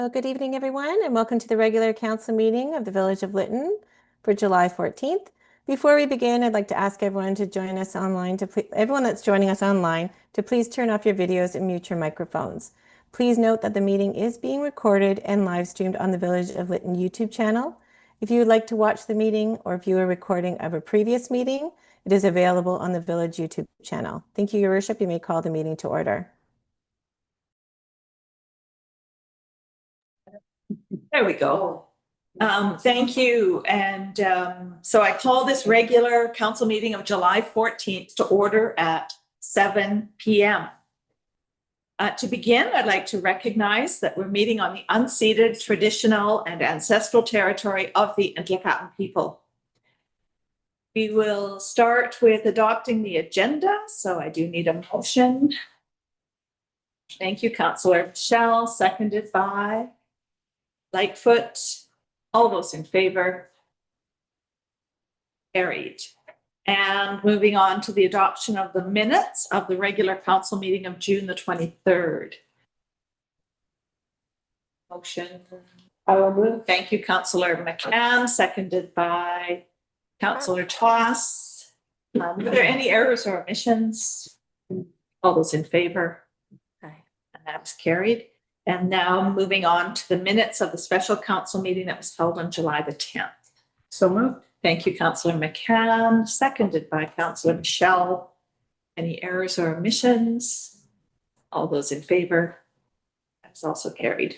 Well, good evening, everyone, and welcome to the regular council meeting of the Village of Lytton for July 14th. Before we begin, I'd like to ask everyone to join us online, everyone that's joining us online, to please turn off your videos and mute your microphones. Please note that the meeting is being recorded and live streamed on the Village of Lytton YouTube channel. If you would like to watch the meeting or view a recording of a previous meeting, it is available on the Village YouTube channel. Thank you, Your Worship. You may call the meeting to order. There we go. Thank you. And so I call this regular council meeting of July 14th to order at 7 p.m. To begin, I'd like to recognize that we're meeting on the unceded traditional and ancestral territory of the Ntlaka'an people. We will start with adopting the agenda. So I do need a motion. Thank you, Councillor Michelle, seconded by Lightfoot. All those in favor? Carried. And moving on to the adoption of the minutes of the regular council meeting of June the 23rd. Motion. I will move. Thank you, Councillor McCann, seconded by Councillor Toss. Were there any errors or omissions? All those in favor? Okay. And that's carried. And now moving on to the minutes of the special council meeting that was held on July the 10th. So moved. Thank you, Councillor McCann, seconded by Councillor Michelle. Any errors or omissions? All those in favor? That's also carried.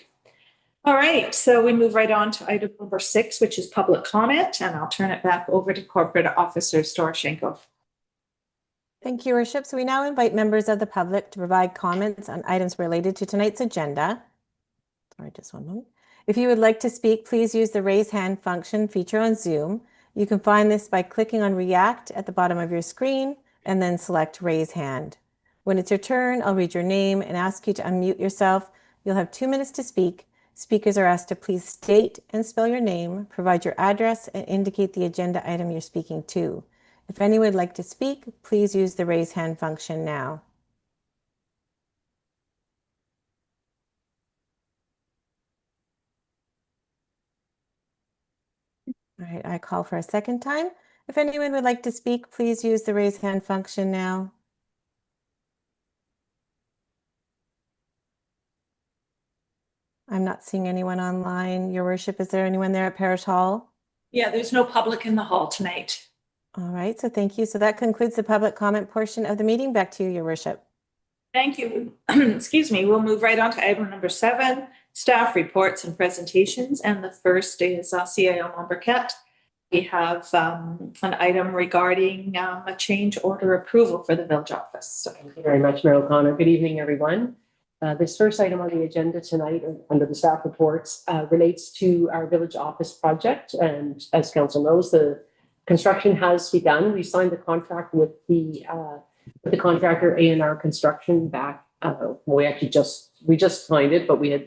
All right, so we move right on to item number 6, which is public comment, and I'll turn it back over to Corporate Officer Storchenko. Thank you, Your Worship. So we now invite members of the public to provide comments on items related to tonight's agenda. Sorry, just one moment. If you would like to speak, please use the raise hand function feature on Zoom. You can find this by clicking on React at the bottom of your screen and then select Raise Hand. When it's your turn, I'll read your name and ask you to unmute yourself. You'll have 2 minutes to speak. Speakers are asked to please state and spell your name, provide your address, and indicate the agenda item you're speaking to. If anyone would like to speak, please use the raise hand function now. All right, I call for a second time. If anyone would like to speak, please use the raise hand function now. I'm not seeing anyone online. Your Worship, is there anyone there at Parish Hall? Yeah, there's no public in the hall tonight. All right, so thank you. So that concludes the public comment portion of the meeting. Back to you, Your Worship. Thank you. Excuse me. We'll move right on to item number 7, staff reports and presentations. And the first is CIO Monberquette. We have an item regarding a change order approval for the village office. So. Thank you very much, Mayor O'Connor. Good evening, everyone. This first item on the agenda tonight under the staff reports relates to our village office project. And as council knows, the construction has begun. We signed the contract with the contractor A&R Construction back. We just signed it, but we had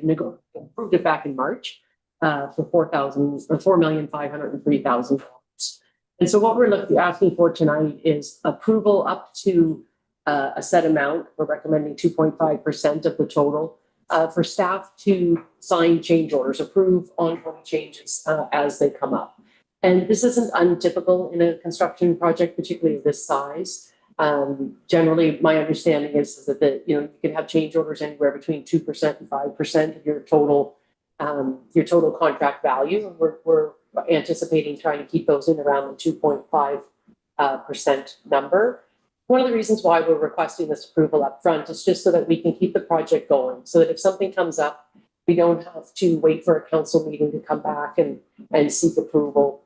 approved it back in March for $4,503,000. And so what we're asking for tonight is approval up to a set amount. We're recommending 2.5% of the total for staff to sign change orders, approve ongoing changes as they come up. And this isn't untypical in a construction project, particularly of this size. Generally, my understanding is that you can have change orders anywhere between 2% and 5% of your total contract value. And we're anticipating trying to keep those in around the 2.5% number. One of the reasons why we're requesting this approval up front is just so that we can keep the project going, so that if something comes up, we don't have to wait for a council meeting to come back and seek approval.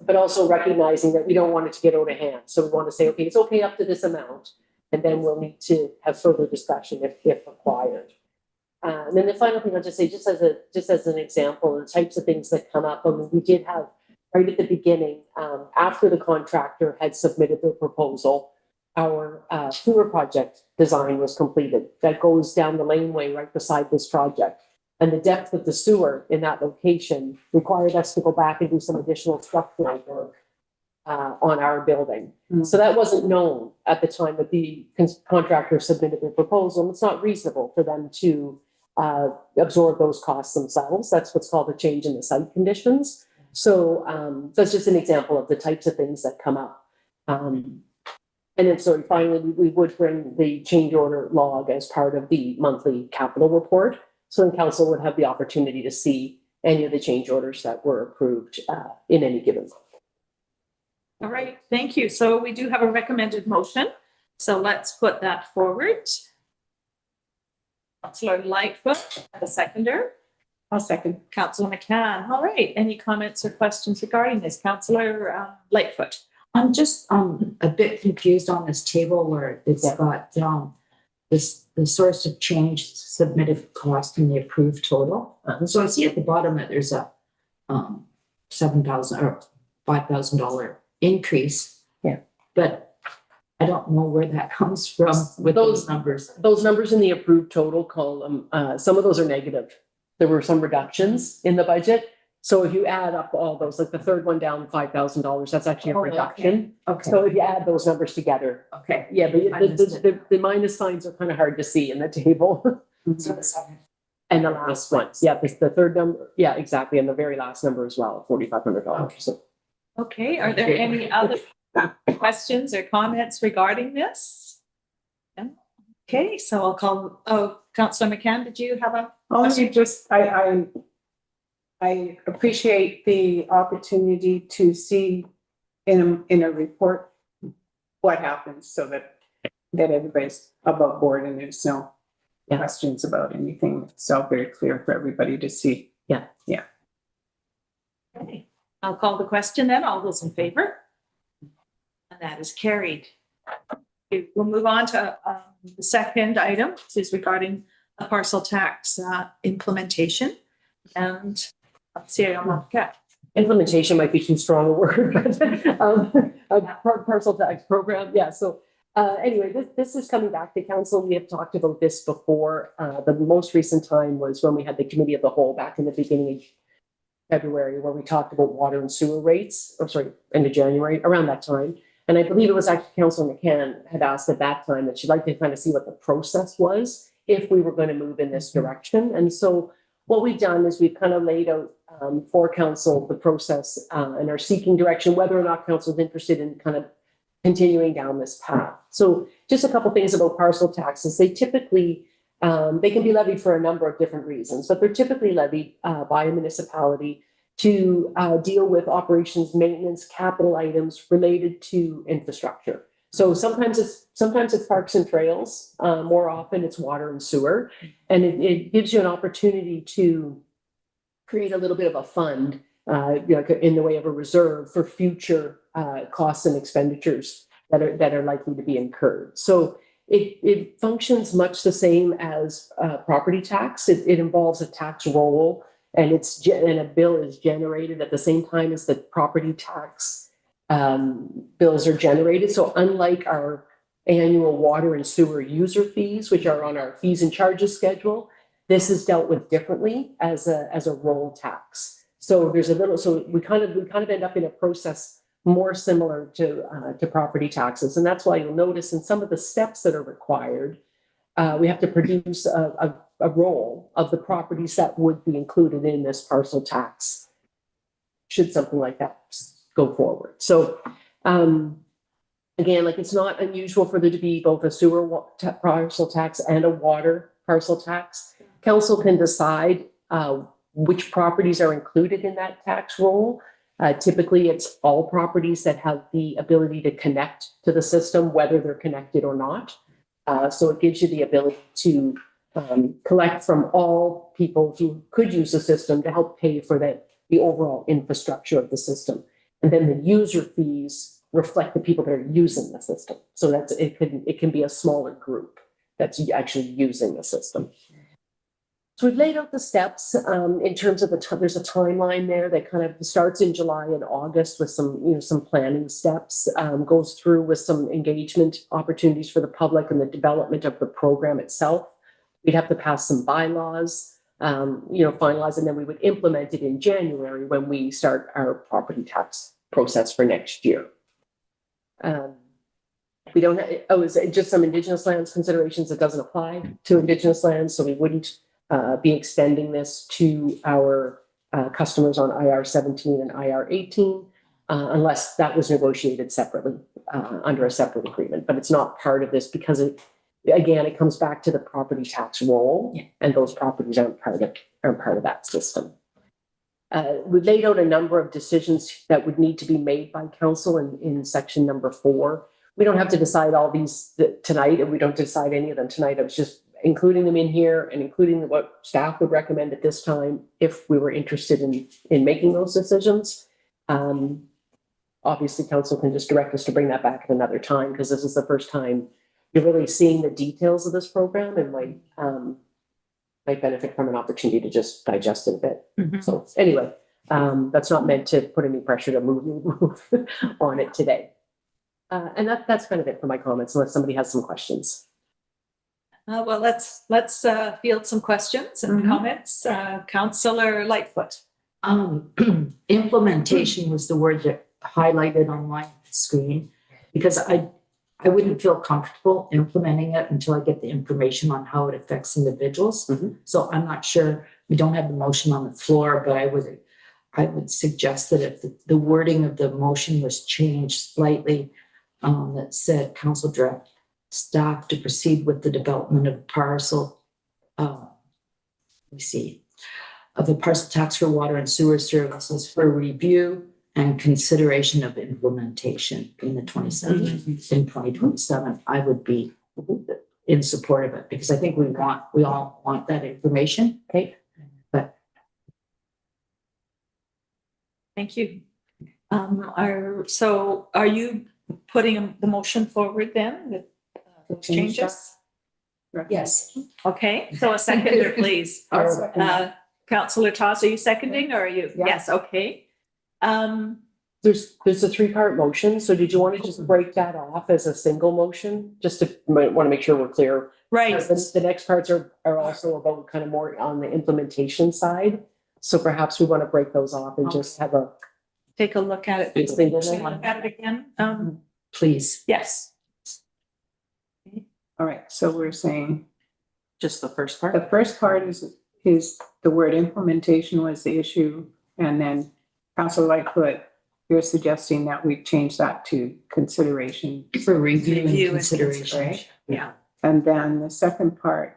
But also recognizing that we don't want it to get out of hand. So we want to say, okay, it's okay up to this amount, and then we'll need to have further discussion if required. And then the final thing I'll just say, just as an example, the types of things that come up. I mean, we did have right at the beginning, after the contractor had submitted their proposal, our sewer project design was completed. That goes down the laneway right beside this project. And the depth of the sewer in that location required us to go back and do some additional structural work on our building. Mm-hmm. So that wasn't known at the time that the contractor submitted their proposal. It's not reasonable for them to absorb those costs themselves. That's what's called a change in the site conditions. So that's just an example of the types of things that come up. And then so finally, we would bring the change order log as part of the monthly capital report. So then council would have the opportunity to see any of the change orders that were approved in any given month. All right, thank you. So we do have a recommended motion. So let's put that forward. Councillor Lightfoot, the seconder. I'll second. Councillor McCann. All right, any comments or questions regarding this? Councillor Lightfoot. I'm just a bit confused on this table where it's got the source of change, submitted cost, and the approved total. So I see at the bottom that there's a $7,000 or $5,000 increase. Yeah, but I don't know where that comes from with those numbers. Those numbers in the approved total column, some of those are negative. There were some reductions in the budget. So if you add up all those, like the third one down, $5,000, that's actually a reduction. Okay. So if you add those numbers together, Okay. yeah, but the minus signs are kind of hard to see in the table. So the second. And the last one, yeah, the third number, yeah, exactly, and the very last number as well, $4,500. So Okay, are there any other questions or comments regarding this? No? Okay, so I'll call, Councillor McCann, did you have a? Only just, I appreciate the opportunity to see in a report what happens so that everybody's above board and there's no questions about anything. It's all very clear for everybody to see. Yeah. Yeah. Okay, I'll call the question then. All those in favor? And that is carried. Okay, we'll move on to the second item, which is regarding a parcel tax implementation. And let's see, implementation might be too strong a word, but parcel tax program. Yeah. So anyway, this is coming back to council. We have talked about this before. The most recent time was when we had the committee of the whole back in the beginning of February, where we talked about water and sewer rates, or sorry, end of January, around that time. And I believe it was actually Councillor McCann had asked at that time that she'd like to kind of see what the process was if we were going to move in this direction. And so what we've done is we've kind of laid out for council the process and are seeking direction, whether or not council is interested in kind of continuing down this path. So just a couple things about parcel taxes. They typically, they can be levied for a number of different reasons, but they're typically levied by a municipality to deal with operations, maintenance, capital items related to infrastructure. So sometimes it's parks and trails. More often it's water and sewer, and it gives you an opportunity to create a little bit of a fund, in the way of a reserve for future costs and expenditures that are likely to be incurred. So it functions much the same as property tax. It involves a tax roll, and a bill is generated at the same time as the property tax bills are generated. So unlike our annual water and sewer user fees, which are on our fees and charges schedule, this is dealt with differently as a roll tax. So there's so we kind of end up in a process more similar to property taxes. And that's why you'll notice in some of the steps that are required, we have to produce a roll of the properties that would be included in this parcel tax, should something like that go forward. So again, like, it's not unusual for there to be both a sewer parcel tax and a water parcel tax. Council can decide which properties are included in that tax roll. Typically, it's all properties that have the ability to connect to the system, whether they're connected or not. So it gives you the ability to collect from all people who could use the system to help pay for the overall infrastructure of the system. And then the user fees reflect the people that are using the system. So it can be a smaller group that's actually using the system. So we've laid out the steps in terms of there's a timeline there that kind of starts in July and August with some planning steps, goes through with some engagement opportunities for the public and the development of the program itself. We'd have to pass some bylaws, finalize, and then we would implement it in January when we start our property tax process for next year. We don't have, it's just some Indigenous lands considerations. It doesn't apply to Indigenous lands, so we wouldn't be extending this to our customers on IR 17 and IR 18, unless that was negotiated separately under a separate agreement. But it's not part of this because it comes back to the property tax roll, and those properties aren't part of that system. We laid out a number of decisions that would need to be made by council in section number 4. We don't have to decide all these tonight, and we don't decide any of them tonight. I was just including them in here and including what staff would recommend at this time if we were interested in making those decisions. Obviously, council can just direct us to bring that back at another time, because this is the first time you're really seeing the details of this program, and might benefit from an opportunity to just digest it a bit. Mhm. So anyway, that's not meant to put any pressure to move on it today. And that's kind of it for my comments, unless somebody has some questions. Well, let's field some questions and comments. Councillor Lightfoot. Implementation was the word that highlighted on my screen, because I wouldn't feel comfortable implementing it until I get the information on how it affects individuals. Mhm. So I'm not sure, we don't have the motion on the floor, but I would suggest that if the wording of the motion was changed slightly, that said council direct staff to proceed with the development of parcel, of the parcel tax for water and sewer services for review and consideration of implementation in the 2027. I would be in support of it, because I think we all want that information. Okay. But Thank you. Are you putting the motion forward then with those changes? yes, Okay, so a seconder, please. I'll second that. Councillor Toss, are you seconding, or are you? Yeah. Yes, okay. There's a 3-part motion. So did you want to just break that off as a single motion? Just to want to make sure we're clear. Right. The next parts are also about kind of more on the implementation side. So perhaps we want to break those off and just have a Take a look at it. It's been- Look at it again. please. Yes. All right, so we're saying Just the first part. the first part is the word implementation was the issue, and then Councilor Lightfoot, you're suggesting that we change that to consideration. For review and Review and consideration. Right? Yeah. And then the second part,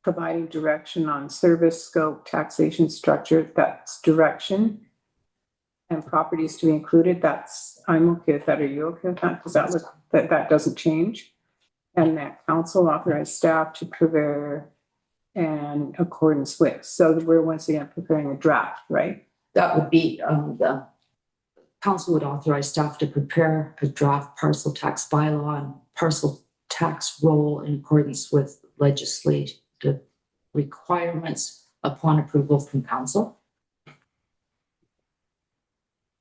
providing direction on service scope, taxation structure, that's direction. And properties to be included, I'm okay with that. Are you okay with that? Because that doesn't change. And that council authorized staff to prepare in accordance with. So we're once again preparing a draft, right? That would be, the council would authorize staff to prepare a draft parcel tax bylaw and parcel tax roll in accordance with legislative requirements upon approval from council.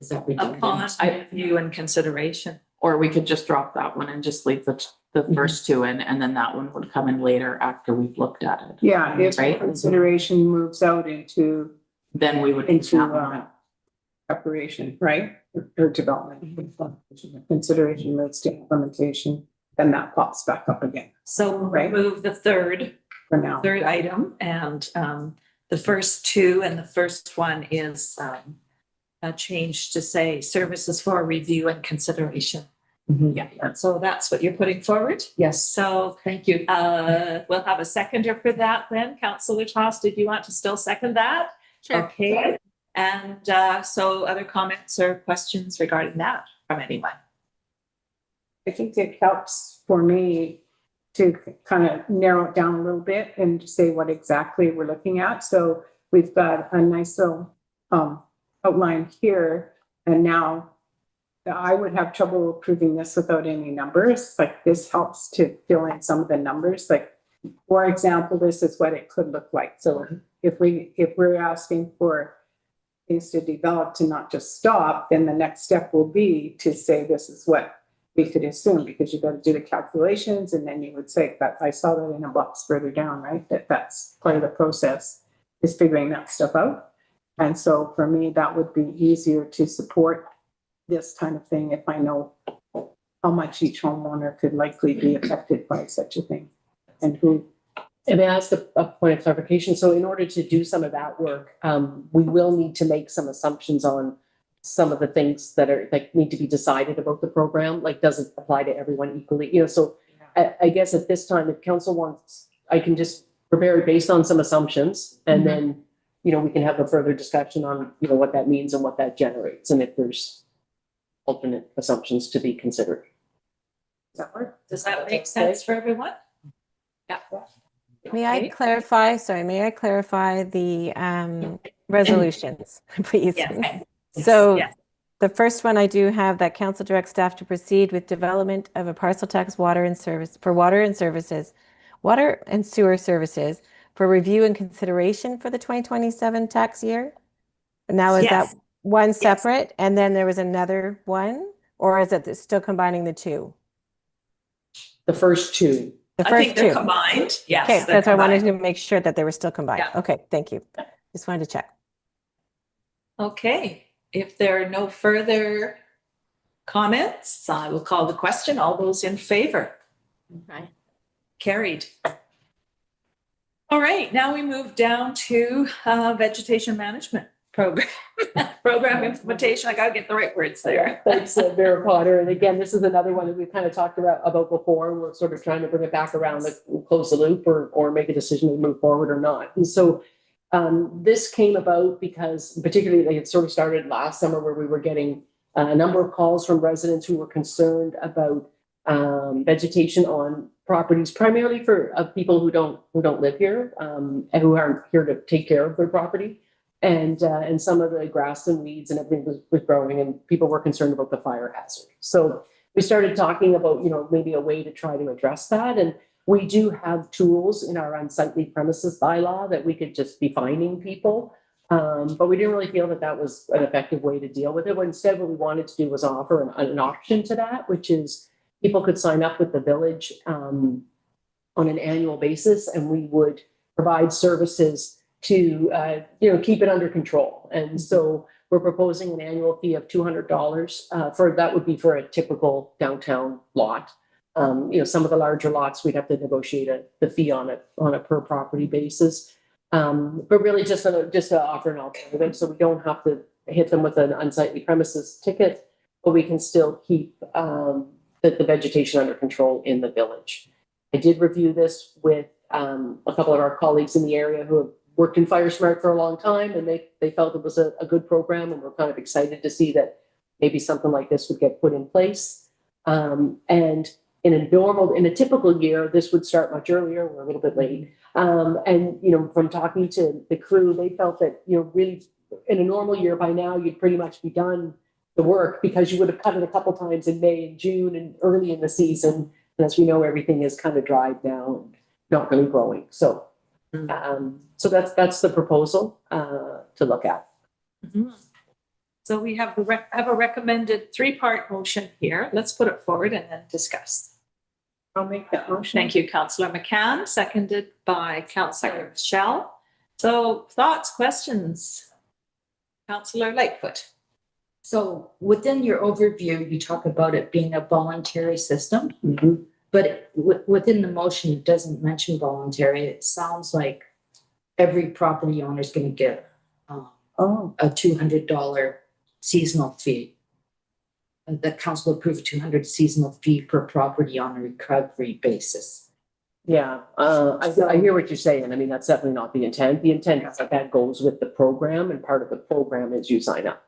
Is that redundant? Upon review and consideration. Or we could just drop that one and just leave the first two in, and then that one would come in later after we've looked at it. Yeah, if Right. consideration moves out into Then we would. preparation, right? Or development. Consideration moves to implementation, then that pops back up again So we'll Right. remove the third item, and the first two, and the first one is a change to say services for review and consideration. Mhm. Yeah, so that's what you're putting forward. Yes, So thank you. we'll have a seconder for that then. Councillor Toss, did you want to still second that? Sure. Okay. And so other comments or questions regarding that from anyone? I think it helps for me to kind of narrow it down a little bit and say what exactly we're looking at. So we've got a nice little outline here, and now I would have trouble approving this without any numbers. Like, this helps to fill in some of the numbers. Like, for example, this is what it could look like. So if we're asking for things to develop, to not just stop, then the next step will be to say this is what we could assume, because you've got to do the calculations, and then you would say that I saw that in a box further down, right? That's part of the process, is figuring that stuff out. And so for me, that would be easier to support this kind of thing if I know how much each homeowner could likely be affected by such a thing, and who And may I ask a point of clarification? So in order to do some of that work, we will need to make some assumptions on some of the things that are, like, need to be decided about the program, like, does it apply to everyone equally? You know, so I guess at this time, if council wants, I can just prepare it based on some assumptions, and then, you know, we can have a further discussion on, you know, what that means and what that generates, and if there's alternate assumptions to be considered. Does that work? Does that make sense for everyone? Yeah. May I Okay. clarify, the resolutions, please? Yes. So Yes. the first one, I do have that council directs staff to proceed with development of a parcel tax water and sewer services for review and consideration for the 2027 tax year. Now, is that Yes. one separate? And then there was another one, or is it still combining the two? The first two. The I first think they're two. combined. Yes. Okay, they're that's why I wanted combined. to make sure that they were still combined. Yeah. Okay, thank you. Just wanted to check. Okay, if there are no further comments, I will call the question. All those in favor? Okay. Carried. All right, now we move down to vegetation management program. Program implementation. I gotta get the right words there. Thanks, Mayor Potter. And again, this is another one that we've kind of talked about before. We're sort of trying to bring it back around, like, close the loop or make a decision to move forward or not. And so this came about because, particularly, it sort of started last summer, where we were getting a number of calls from residents who were concerned about vegetation on properties, primarily for people who don't live here, and who aren't here to take care of their property. And some of the grass and weeds and everything was growing, and people were concerned about the fire hazard. So we started talking about, you know, maybe a way to try to address that. And we do have tools in our unsightly premises bylaw that we could just be fining people. But we didn't really feel that that was an effective way to deal with it. Instead, what we wanted to do was offer an option to that, which is people could sign up with the village on an annual basis, and we would provide services to, you know, keep it under control. And so we're proposing an annual fee of $200 that would be for a typical downtown lot. You know, some of the larger lots, we'd have to negotiate the fee on a per property basis. But really just to offer an alternative, so we don't have to hit them with an unsightly premises ticket, but we can still keep the vegetation under control in the village. I did review this with a couple of our colleagues in the area who have worked in Fire Smart for a long time, and they felt it was a good program, and we're kind of excited to see that maybe something like this would get put in place. And in a typical year, this would start much earlier. We're a little bit late. And, you know, from talking to the crew, they felt that, you know, really in a normal year by now, you'd pretty much be done the work, because you would have cut it a couple times in May and June and early in the season. And as we know, everything is kind of dried now and not really growing. So, so that's the proposal to look at. Mhm. So we have a recommended 3-part motion here. Let's put it forward and then discuss. I'll make that motion. Thank you, Councillor McCann, seconded by Councillor Michelle. So thoughts, questions? Councillor Lightfoot. So within your overview, you talk about it being a voluntary system, but within the motion, it doesn't mention voluntary. It sounds like every property owner is going to get a $200 seasonal fee. The council approved a $200 seasonal fee per property on a recovery basis. Yeah, I hear what you're saying. I mean, that's definitely not the intent. The intent is that goes with the program, and part of the program is you sign up.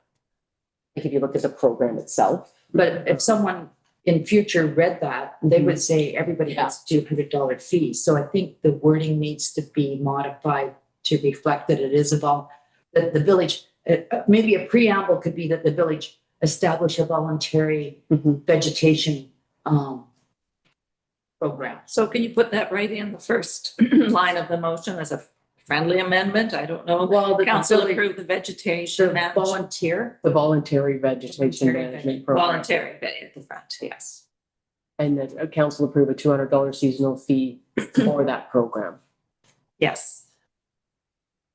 Like if you look at the program itself. But if someone in future read that, they would say everybody has a $200 fee. So I think the wording needs to be modified to reflect that it is that the village, maybe a preamble could be that the village establish a voluntary vegetation program. So can you put that right in the first line of the motion as a friendly amendment? I don't know. Well, the Council village- approve the vegetation The volunteer. The voluntary vegetation management program. Voluntary at the front, yes. And that council approve a $200 seasonal fee for that program, Yes.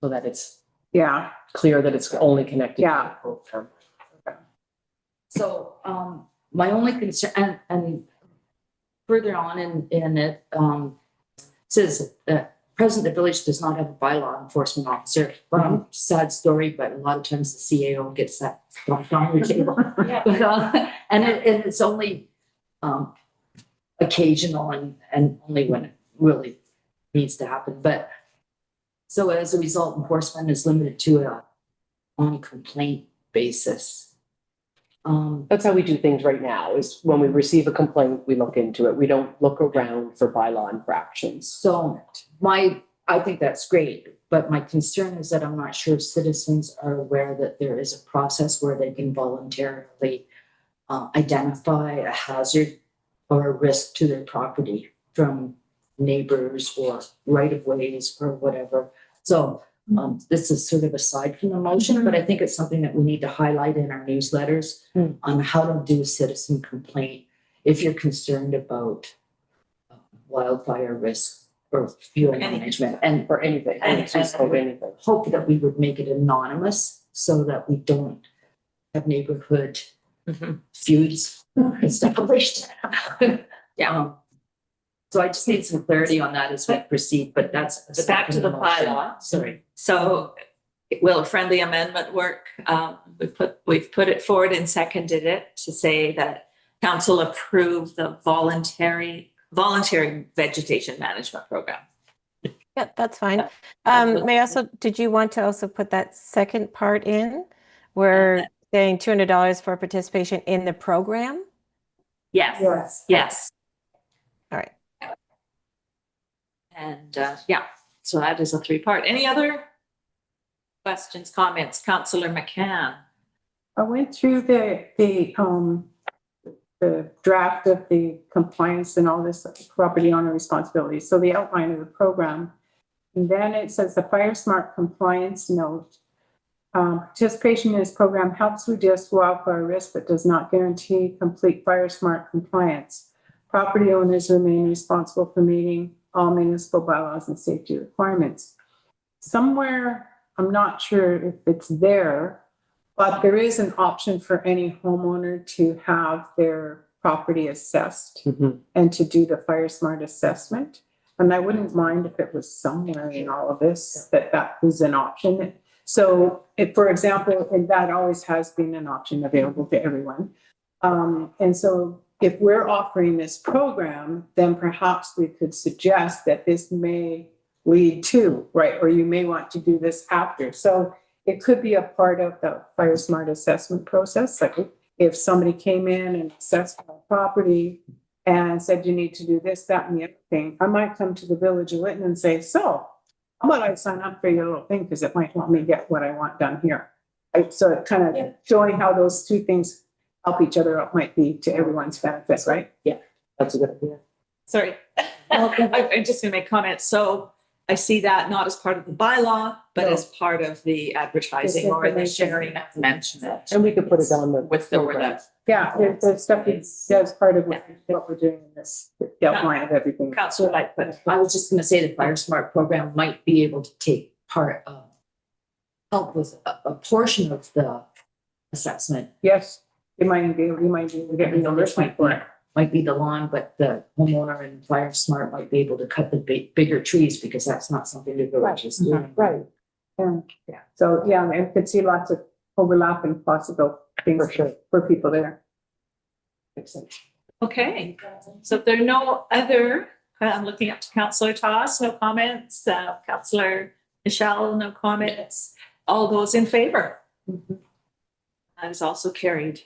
so that it's Yeah, clear that it's only connected to Yeah. the program. So my only concern, and further on in it says present, the village does not have a bylaw enforcement officer. Sad story, but a lot of times the CAO gets that dumped on the table. And it's only occasional and only when it really needs to happen. But so as a result, enforcement is limited to a on complaint basis. That's how we do things right now, is when we receive a complaint, we look into it. We don't look around for bylaw infractions. So I think that's great, but my concern is that I'm not sure citizens are aware that there is a process where they can voluntarily identify a hazard or a risk to their property from neighbors or right-of-ways or whatever. So this is sort of aside from the motion, but I think it's something that we need to highlight in our newsletters on how to do a citizen complaint if you're concerned about wildfire risk or fuel management and For anything, anything. hope that we would make it anonymous so that we don't have neighborhood feuds established. So I just need some clarity on that as we proceed, but that's. But back to the bylaw. Sorry. So will a friendly amendment work? We've put it forward and seconded it to say that council approve the voluntary vegetation management program. Yeah, that's fine. May I also, did you want to also put that second part in? We're saying $200 for participation in the program? Yes. Yes. All right. And so that is a 3-part. Any other questions, comments? Councillor McCann. I went through the draft of the compliance and all this property owner responsibility. So the outline of the program. And then it says the Fire Smart compliance note. Participation in this program helps reduce wildfire risk, but does not guarantee complete Fire Smart compliance. Property owners remain responsible for meeting all municipal bylaws and safety requirements. Somewhere, I'm not sure if it's there, but there is an option for any homeowner to have their property assessed and to do the Fire Smart assessment. And I wouldn't mind if it was somewhere in all of this that was an option. So if, for example, and that always has been an option available to everyone. And so if we're offering this program, then perhaps we could suggest that this may lead to, right, or you may want to do this after. So it could be a part of the Fire Smart assessment process. Like if somebody came in and assessed my property and said, you need to do this, that, and the other thing, I might come to the village of Lytton and say, so how about I sign up for your little thing because it might help me get what I want done here. So it kind of showing how those two things help each other out might be to everyone's benefit, right? Yeah, that's a good idea. Sorry. I'm just going to make comments. So I see that not as part of the bylaw, but as part of the advertising or the sharing. Mention it. And we could put it on the. With the word. Yeah, there's stuff that's part of what we're doing in this outline of everything. Councillor Lightfoot. I was just gonna say the Fire Smart program might be able to take part of, help with a portion of the assessment. Yes, you might be able to get reimbursement for it. Might be the lawn, but the homeowner and Fire Smart might be able to cut the bigger trees because that's not something the village is doing. Right. Yeah. So, yeah, I could see lots of overlapping possible things for people there. Makes sense. Okay. So if there are no other, I'm looking up to Councillor Toss, no comments. Councillor Michelle, no comments. All those in favor? That is also carried.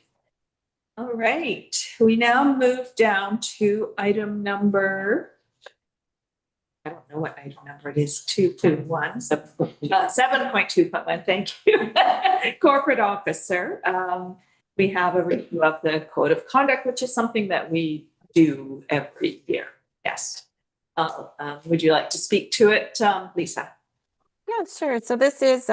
All right. We now move down to item number, I don't know what item number it is, 2.1, 7.2.1, thank you. Corporate officer. We have a review of the code of conduct, which is something that we do every year. Yes. Would you like to speak to it, Lisa? Yeah, sure. So this is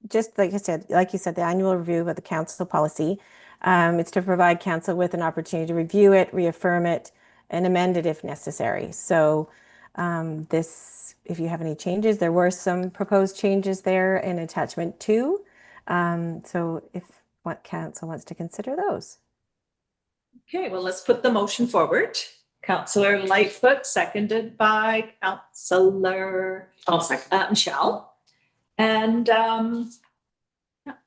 just like you said, the annual review of the council policy. It's to provide council with an opportunity to review it, reaffirm it, and amend it if necessary. So if you have any changes, there were some proposed changes there in attachment 2. So if what council wants to consider those. Okay, well, let's put the motion forward. Councillor Lightfoot, seconded by Councillor I'll second. Michelle. And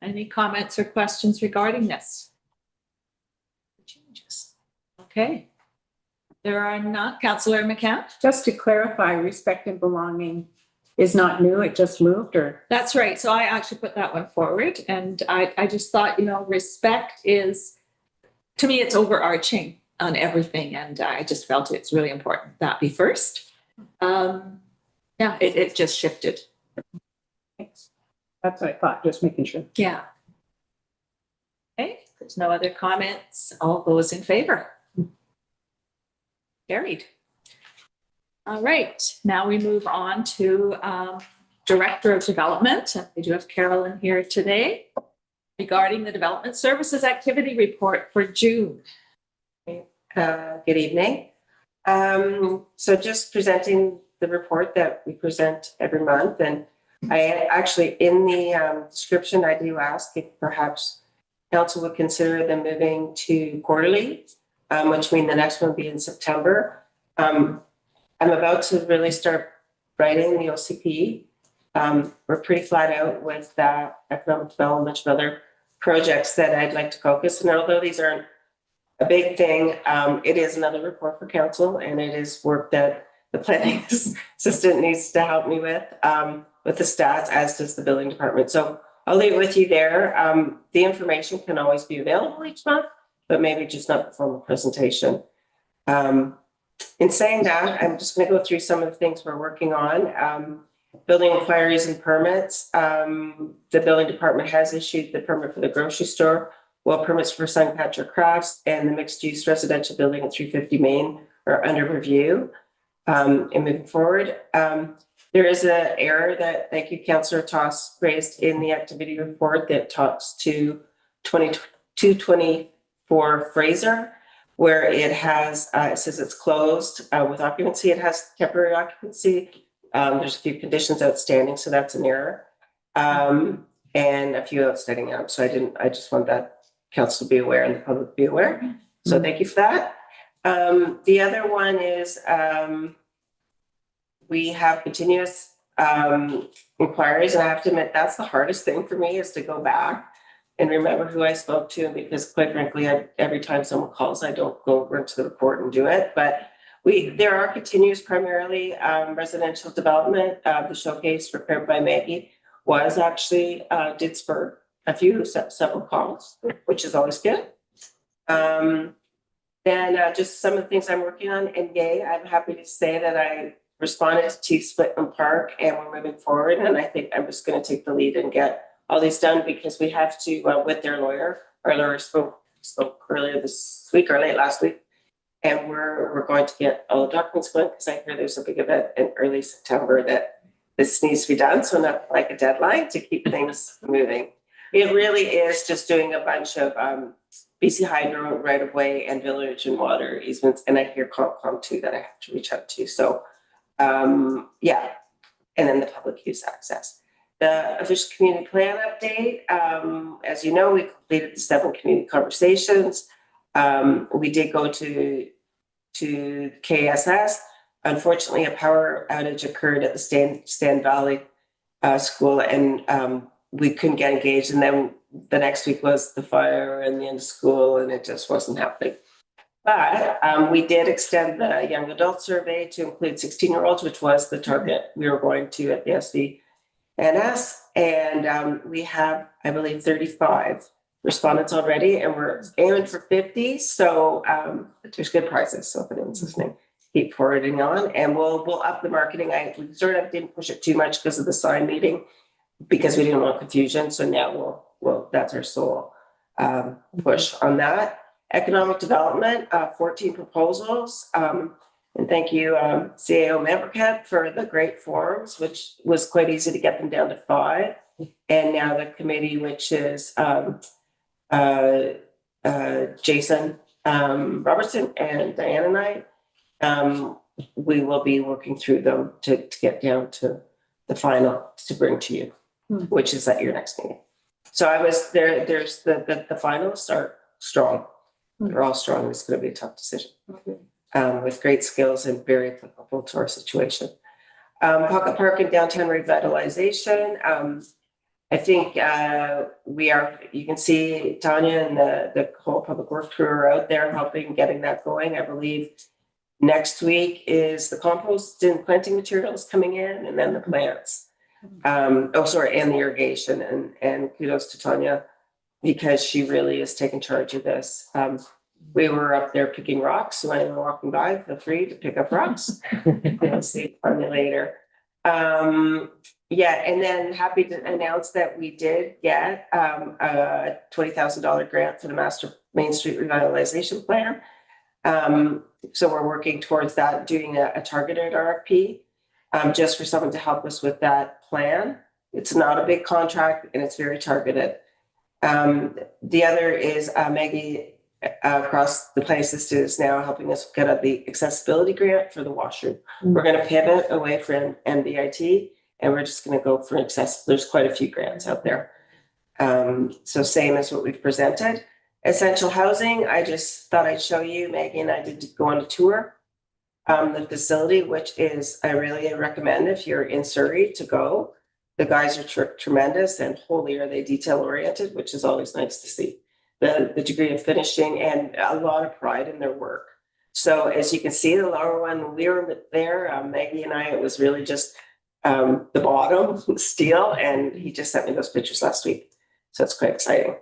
any comments or questions regarding this? Changes. Okay. There are none. Councillor McCann? Just to clarify, respect and belonging is not new, it just moved, or? That's right. So I actually put that one forward, and I just thought, you know, respect is, to me, it's overarching on everything, and I just felt it's really important that be first. Yeah, it just shifted. Thanks. That's what I thought, just making sure. Yeah. Okay, there's no other comments. All those in favor? Carried. All right, now we move on to Director of Development. We do have Carolyn here today regarding the Development Services Activity Report for June. Good evening. So just presenting the report that we present every month, and I actually, in the description, I do ask if perhaps council would consider them moving to quarterly, which means the next one will be in September. I'm about to really start writing the OCP. We're pretty flat out with economic development and other projects that I'd like to focus. And although these aren't a big thing, it is another report for council, and it is work that the planning assistant needs to help me with the stats, as does the building department. So I'll leave it with you there. The information can always be available each month, but maybe just not the formal presentation. In saying that, I'm just going to go through some of the things we're working on. Building inquiries and permits. The building department has issued the permit for the grocery store, well, permits for Suncatcher Crafts, and the mixed-use residential building at 350 Main are under review. And moving forward, there is an error that, thank you, Councillor Toss raised in the activity report that talks to 224 Fraser, where it has, it says it's closed with occupancy. It has temporary occupancy. There's a few conditions outstanding, so that's an error. And a few outstanding items. So I just want that council to be aware and the public to be aware. So thank you for that. The other one is we have continuous inquiries, and I have to admit that's the hardest thing for me, is to go back and remember who I spoke to, because quite frankly, every time someone calls, I don't go over to the report and do it. But there are continuous, primarily residential development. The showcase prepared by Maggie was actually did spur a few several calls, which is always good. And just some of the things I'm working on. And yay, I'm happy to say that I responded to Splitman Park, and we're moving forward. And I think I'm just going to take the lead and get all these done, because we have to, with their lawyer. Our lawyer spoke earlier this week or late last week, and we're going to get all the documents going, because I hear there's a big event in early September that this needs to be done. So not like a deadline to keep things moving. It really is just doing a bunch of BC Hydro right of way and village and water easements, and I hear ComCom too that I have to reach out to. So yeah, and then the public use access. The official community plan update. As you know, we completed the 7 community conversations. We did go to KSS. Unfortunately, a power outage occurred at the Stan Valley school, and we couldn't get engaged. And then the next week was the fire and the end of school, and it just wasn't happening. But we did extend the young adult survey to include 16-year-olds, which was the target we were going to at the SVNS. And we have, I believe, 35 respondents already, and we're aiming for 50. So there's good prizes. So if anyone's listening, keep forwarding on, and we'll up the marketing. We sort of didn't push it too much because of the sign meeting, because we didn't want confusion. So now we'll that's our sole push on that. Economic development, 14 proposals. And thank you, CAO Membercat, for the great forums, which was quite easy to get them down to 5. And now the committee, which is Jason Robertson and Diane and I, we will be working through them to get down to the final to bring to you, which is at your next meeting. So I was there. There's the finalists are strong. They're all strong. It's going to be a tough decision. with great skills and very applicable to our situation. Pocket Park and downtown revitalization. I think you can see Tanya and the whole public works crew are out there helping getting that going. I believe next week is the compost and planting materials coming in, and then the plants. And the irrigation, and kudos to Tanya because she really is taking charge of this. We were up there picking rocks, so anyone walking by, feel free to pick up rocks. You'll see Tanya later. And then happy to announce that we did get a $20,000 grant for the Master Main Street Revitalization Plan. So we're working towards that, doing a targeted RFP, just for someone to help us with that plan. It's not a big contract and it's very targeted. The other is Maggie across the Planning Assistant is now helping us get the accessibility grant for the washroom. We're going to pivot away from MBIT and we're just going to go for accessible. There's quite a few grants out there. So same as what we've presented. Essential housing, I just thought I'd show you. Maggie and I did go on a tour. The facility, which is, I really recommend if you're in Surrey to go. The guys are tremendous and holy are they detail oriented, which is always nice to see. The degree of finishing and a lot of pride in their work. So as you can see, the lower one, when we were there, Maggie and I, it was really just the bottom steel, and he just sent me those pictures last week. So it's quite exciting.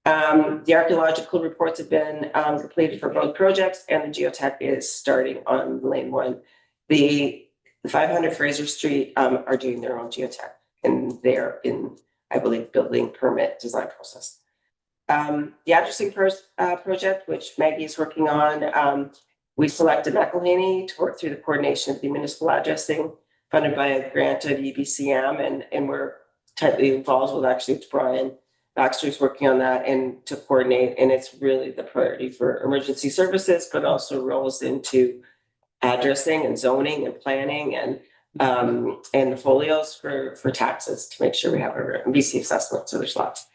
The archaeological reports have been completed for both projects, and the geotech is starting on Lane 1. The 500 Fraser Street are doing their own geotech, and they're in, I believe, building permit design process. The addressing project, which Maggie is working on, we selected McElhaney to work through the coordination of the municipal addressing funded by a grant at EBCM, and we're tightly involved with, actually, it's Brian Baxter's working on that and to coordinate, and it's really the priority for emergency services, but also rolls into addressing and zoning and planning and the folios for taxes to make sure we have a BC assessment. So there's lots.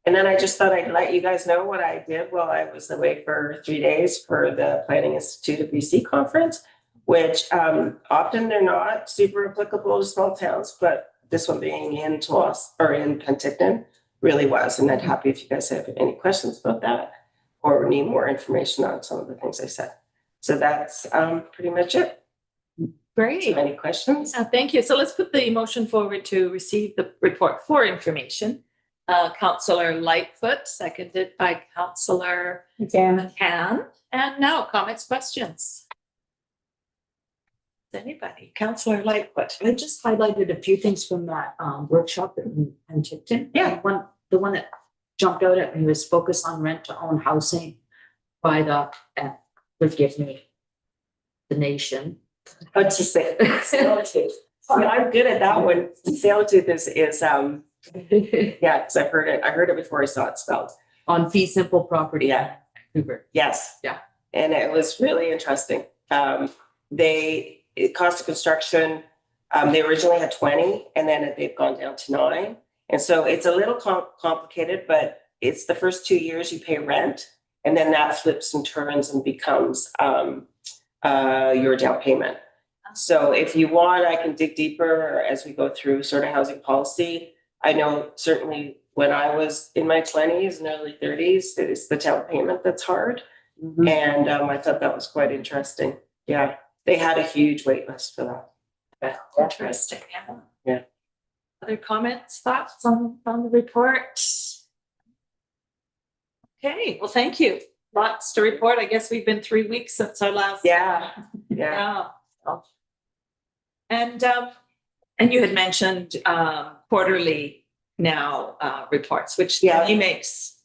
And then I just thought I'd let you guys know what I did while I was away for 3 days for the Planning Institute of BC conference, which often they're not super applicable to small towns, but this one being in Toss or in Penticton really was. And I'm happy if you guys have any questions about that or need more information on some of the things I said. So that's pretty much it. Great. So any questions? Thank you. So let's put the motion forward to receive the report for information. Councillor Lightfoot, seconded by Councillor McCann. And now comments, questions. Anybody? Councillor Lightfoot. I just highlighted a few things from that workshop in Penticton. Yeah. The one that jumped out at me was focus on rent to own housing by the, forgive me, the nation. What to say? Sailtooth. Yeah, I'm good at that one. Sailtooth is yeah, because I heard it before I saw it spelled. On fee simple property. Yeah. Vancouver. Yes. Yeah. And it was really interesting. Cost of construction, they originally had 20 and then they've gone down to 9. And so it's a little complicated, but it's the first 2 years you pay rent and then that flips and turns and becomes your down payment. So if you want, I can dig deeper as we go through sort of housing policy. I know certainly when I was in my 20s and early 30s, it's the down payment that's hard. Mm-hmm. And I thought that was quite interesting. Yeah. They had a huge wait list for that. Yeah. Interesting. Yeah. Other comments, thoughts on the report? Okay, well, thank you. Lots to report. I guess we've been 3 weeks since our last. Yeah. And you had mentioned quarterly now reports, which to me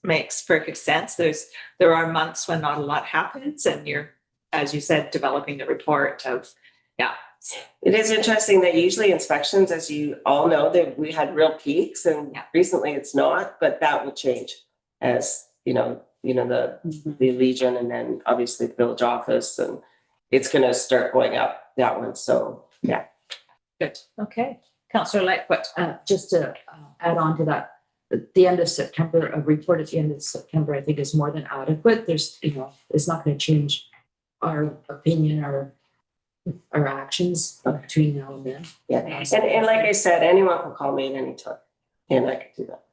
makes perfect sense. There are months when not a lot happens, and you're, as you said, developing the report of, It is interesting that usually inspections, as you all know, that we had real peaks, and recently it's not, but that will change as the Legion, and then obviously the village office, and it's going to start going up, that one. So yeah, good. Okay, Councillor Lightfoot. Just to add on to that, at the end of September, a report at the end of September, I think is more than adequate. There's, it's not going to change our opinion, our actions between now and then. Yeah, and like I said, anyone can call me at any time, and I can do that.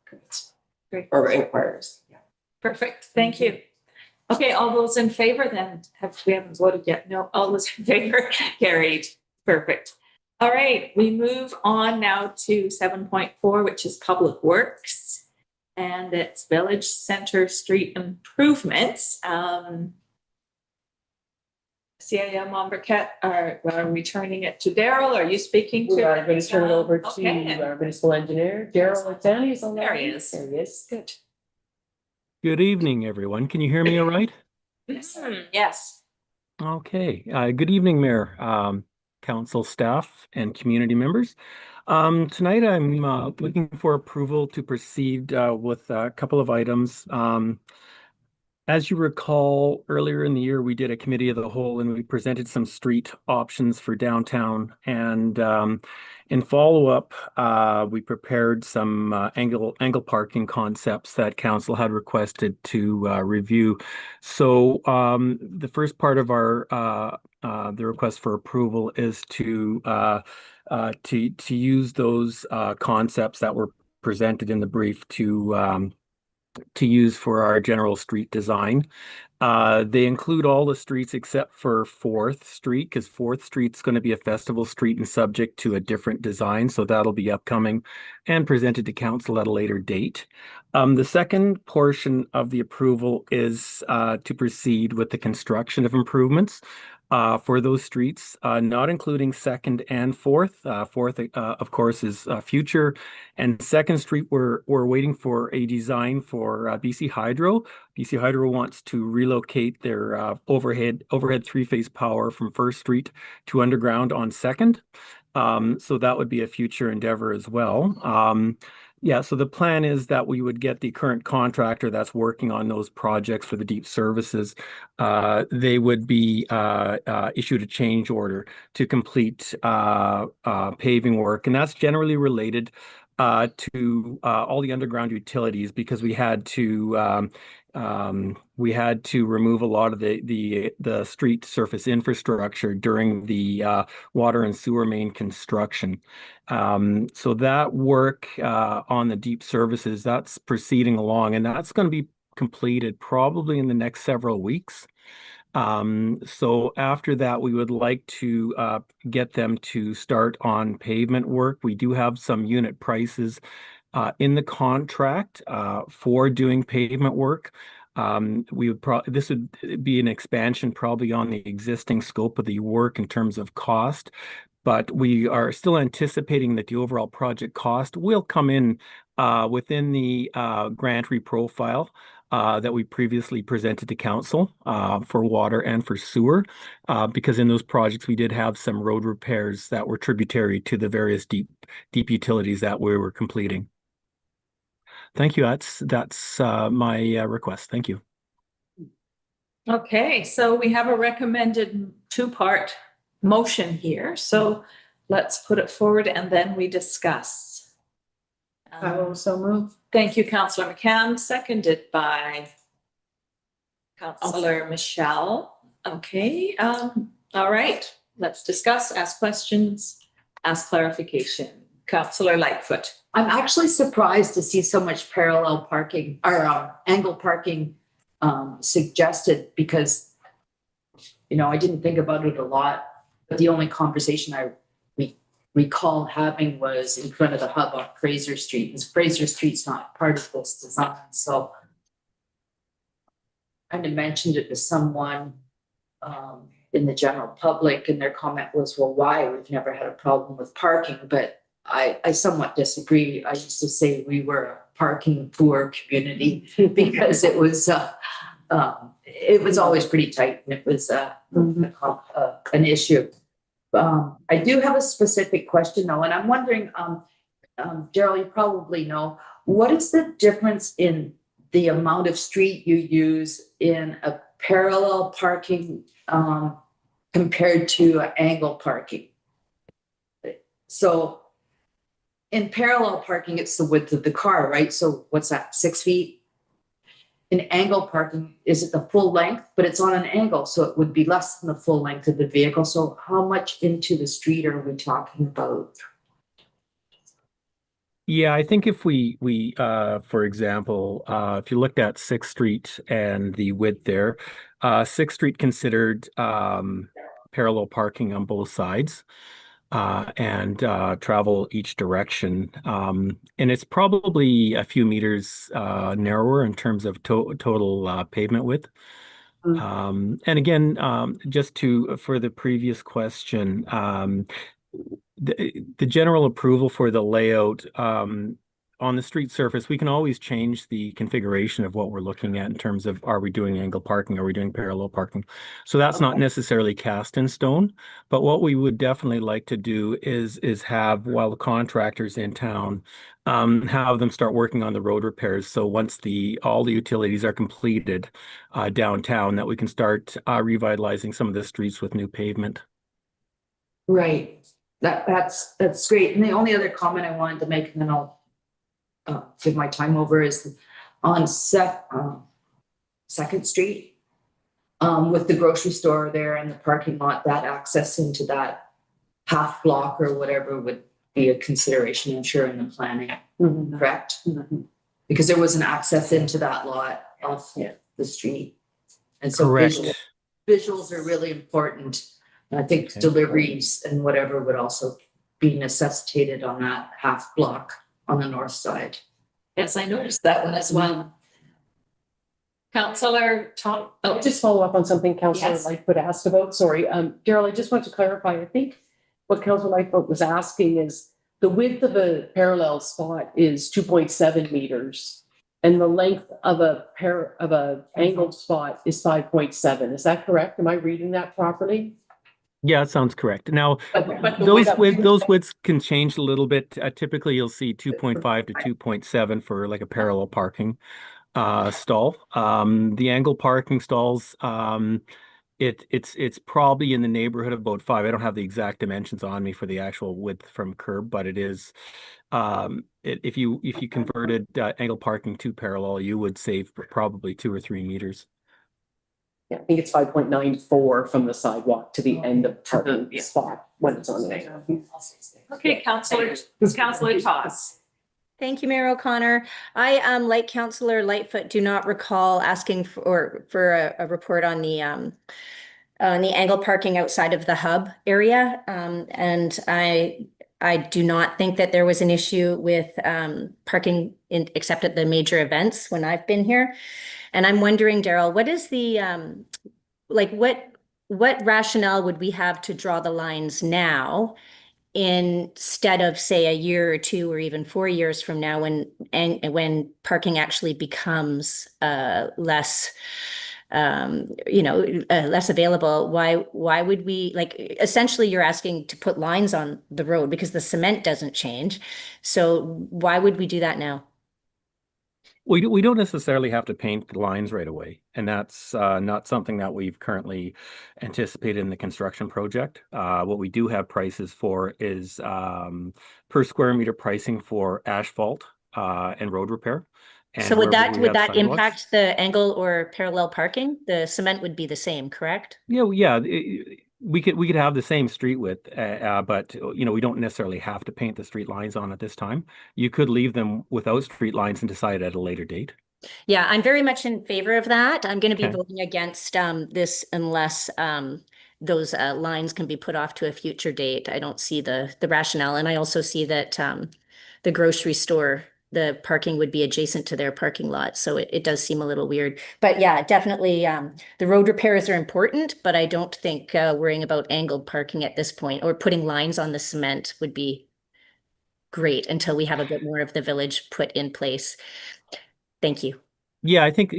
Great. Or inquiries. Yeah. Perfect, thank you. Okay, all those in favor then, we haven't voted yet. No, all those in favor, carried. Perfect. All right, we move on now to 7.4, which is Public Works. And it's Village Center Street improvements. CIM on Burkett, are we turning it to Daryl? Are you speaking to? We are going to turn it over to Okay. our municipal engineer, Daryl Lytton. Is on There he line. is. There he is. Good. Good evening, everyone. Can you hear me all right? Yes. Okay. Good evening, Mayor, council staff, and community members. Tonight, I'm looking for approval to proceed with a couple of items. As you recall, earlier in the year, we did a committee of the whole and we presented some street options for downtown. And in follow-up, we prepared some angle parking concepts that council had requested to review. So the first part of our the request for approval is to use those concepts that were presented in the brief to use for our general street design. They include all the streets except for 4th Street, because 4th Street's going to be a festival street and subject to a different design. So that'll be upcoming and presented to council at a later date. The second portion of the approval is to proceed with the construction of improvements for those streets, not including 2nd and 4th. 4th, of course, is future. And 2nd Street, we're waiting for a design for BC Hydro. BC Hydro wants to relocate their overhead 3-phase power from 1st Street to underground on 2nd. So that would be a future endeavor as well. Yeah, so the plan is that we would get the current contractor that's working on those projects for the deep services. They would be issued a change order to complete paving work, and that's generally related to all the underground utilities, because we had to remove a lot of the street surface infrastructure during the water and sewer main construction. So that work on the deep services, that's proceeding along, and that's going to be completed probably in the next several weeks. So after that, we would like to get them to start on pavement work. We do have some unit prices in the contract for doing pavement work. This would be an expansion probably on the existing scope of the work in terms of cost, but we are still anticipating that the overall project cost will come in within the grant reprofile that we previously presented to council for water and for sewer, because in those projects we did have some road repairs that were tributary to the various deep utilities that we were completing. Thank you. That's my request. Thank you. Okay, so we have a recommended 2-part motion here. So let's put it forward and then we discuss. I will so move. Thank you, Councillor McCann, seconded by Councillor Michelle. Okay, all right, let's discuss, ask questions, ask clarification. Councillor Lightfoot. I'm actually surprised to see so much parallel parking or angle parking suggested, because, you know, I didn't think about it a lot, but the only conversation I recall having was in front of the hub on Fraser Street, and Fraser Street's not part of this design. So I kind of mentioned it to someone in the general public, and their comment was, well, why? We've never had a problem with parking. But I somewhat disagree. I used to say we were a parking poor community because it was always pretty tight, and it was an issue. I do have a specific question though, and I'm wondering, Daryl, you probably know, what is the difference in the amount of street you use in a parallel parking compared to angle parking? So in parallel parking, it's the width of the car, right? So what's that, 6 feet? an angle parking, is it the full length, but it's on an angle, so it would be less than the full length of the vehicle. So how much into the street are we talking about? Yeah, I think if for example, if you looked at Sixth Street and the width there, Sixth Street considered parallel parking on both sides and travel each direction. And it's probably a few meters narrower in terms of total pavement width. And again, just for the previous question, the general approval for the layout on the street surface, we can always change the configuration of what we're looking at in terms of, are we doing angle parking? Are we doing parallel parking? So that's not necessarily cast in stone, but what we would definitely like to do is have, while the contractors in town, have them start working on the road repairs. So once all the utilities are completed downtown, that we can start revitalizing some of the streets with new pavement. Right. That's great. And the only other comment I wanted to make, and then I'll give my time over, is on Second Street, with the grocery store there and the parking lot, that access into that half block or whatever would be a consideration, I'm sure, in the planning, correct? Because there was an access into that lot off the street. And so Correct. visuals are really important. I think deliveries and whatever would also be necessitated on that half block on the north side. Yes, I noticed that one as well. Councillor Tom. I'll just follow up on something Councillor Yes. Lightfoot asked about. Sorry, Daryl, I just want to clarify. I think what Councillor Lightfoot was asking is the width of a parallel spot is 2.7 meters, and the length of a angled spot is 5.7. Is that correct? Am I reading that properly? Yeah, that sounds correct. Now, But the those widths can change a little bit. Typically, you'll see 2.5 to 2.7 for like a parallel parking stall. The angle parking stalls, it's probably in the neighborhood of about 5. I don't have the exact dimensions on me for the actual width from curb, but it is if you converted angle parking to parallel, you would save probably 2 or 3 meters. Yeah, I think it's 5.94 from the sidewalk to the end of the parking spot when it's on there. Okay, Councillor Toss. Thank you, Mayor O'Connor. I, like Councillor Lightfoot, do not recall asking for a report on the angle parking outside of the hub area. And I do not think that there was an issue with parking except at the major events when I've been here. And I'm wondering, Daryl, what is the what rationale would we have to draw the lines now instead of, say, a year or 2 or even 4 years from now when parking actually becomes less less available? Why would we, essentially you're asking to put lines on the road because the cement doesn't change. So why would we do that now? We don't necessarily have to paint the lines right away, and that's not something that we've currently anticipated in the construction project. What we do have prices for is per square meter pricing for asphalt and road repair. And So would that sidewalks. impact the angle or parallel parking? The cement would be the same, correct? Yeah. We could have the same street width, but we don't necessarily have to paint the street lines on at this time. You could leave them without street lines and decide at a later date. Yeah, I'm very much in favor of that. I'm going to be Okay. voting against this unless those lines can be put off to a future date. I don't see the rationale, and I also see that the grocery store, the parking would be adjacent to their parking lot. So it does seem a little weird. But yeah, definitely the road repairs are important, but I don't think worrying about angled parking at this point or putting lines on the cement would be great until we have a bit more of the village put in place. Thank you. Yeah, I think,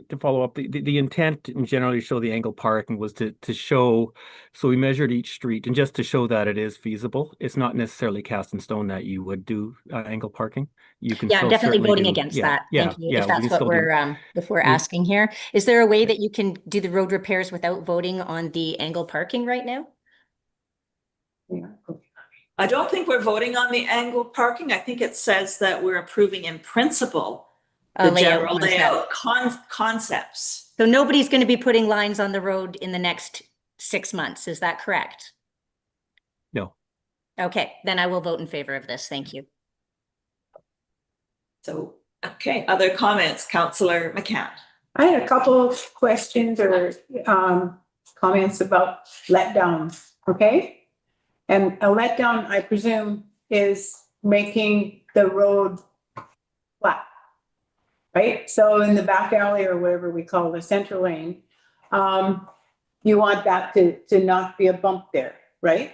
to follow up, the intent in generally show the angle parking was to show, so we measured each street and just to show that it is feasible. It's not necessarily cast in stone that you would do angle parking. You can Yeah, I'm still definitely certainly voting do- against yeah, that. Yeah, Thank you. yeah, If we that's can what still do- we're asking here. Is there a way that you can do the road repairs without voting on the angle parking right now? I don't think we're voting on the angled parking. I think it says that we're approving in principle The layout general concept. layout concepts. So nobody's going to be putting lines on the road in the next 6 months. Is that correct? No. Okay, then I will vote in favor of this. Thank you. So, okay, other comments, Councillor McCann? I had a couple of questions or comments about letdowns, okay? And a letdown, I presume, is making the road flat, right? So in the back alley or whatever we call the center lane, you want that to not be a bump there, right?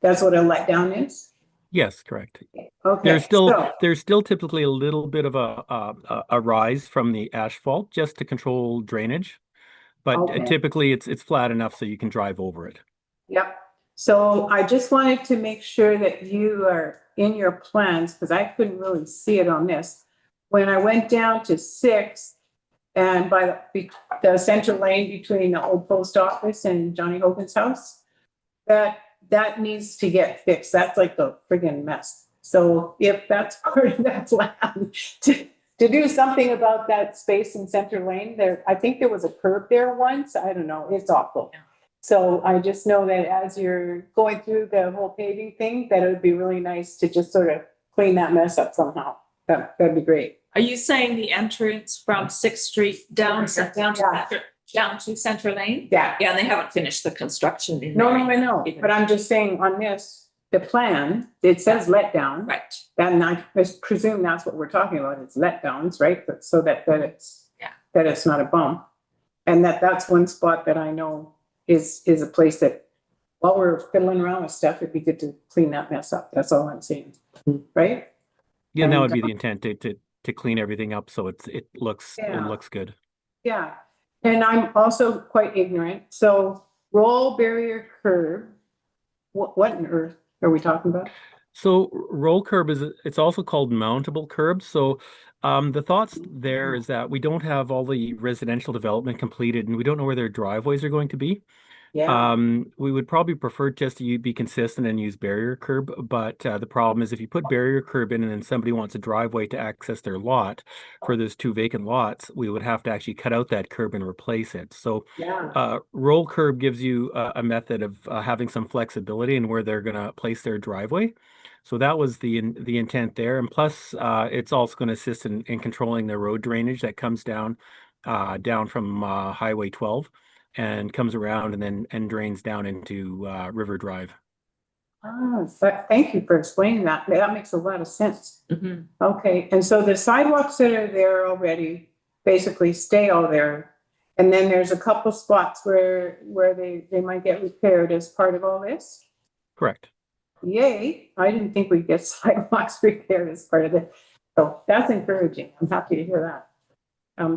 That's what a letdown is? Yes, correct. Okay, There's still typically a little bit of a rise from the asphalt just to control drainage, but Okay. typically it's flat enough so you can drive over it. Yep. So I just wanted to make sure that you are in your plans, because I couldn't really see it on this. When I went down to 6th and by the center lane between the old post office and Johnny Hogan's house, that needs to get fixed. That's like a friggin' mess. So if that's part of that plan to do something about that space in center lane there, I think there was a curb there once. I don't know. It's awful. So I just know that as you're going through the whole paving thing, that it would be really nice to just sort of clean that mess up somehow. That'd be great. Are you saying the entrance from 6th Street down to Center Lane? Yeah. Yeah, and they haven't finished the construction in No, there. I know. But I'm just saying on this, the plan, it says let down. Right. And I presume that's what we're talking about. It's let downs, right? But so that it's not a bump. And that's one spot that I know is a place that while we're fiddling around with stuff, it'd be good to clean that mess up. That's all I'm saying. Right? Yeah, and that And, would be the intent to clean everything up so it looks good. Yeah. And I'm also quite ignorant. So roll barrier curb, what on earth are we talking about? So roll curb it's also called mountable curb. So the thoughts there is that we don't have all the residential development completed and we don't know where their driveways are going to be. Yeah. We would probably prefer just to be consistent and use barrier curb, but the problem is if you put barrier curb in and then somebody wants a driveway to access their lot for those 2 vacant lots, we would have to actually cut out that curb and replace it. So Yeah. roll curb gives you a method of having some flexibility in where they're going to place their driveway. So that was the intent there, and plus it's also going to assist in controlling the road drainage that comes down from Highway 12. And comes around and drains down into River Drive. Oh, but thank you for explaining that. That makes a lot of sense. Mm-hmm. Okay, and so the sidewalks that are there already basically stay all there. And then there's a couple spots where they might get repaired as part of all this? Correct. Yay, I didn't think we'd get sidewalks repaired as part of it. So that's encouraging. I'm happy to hear that.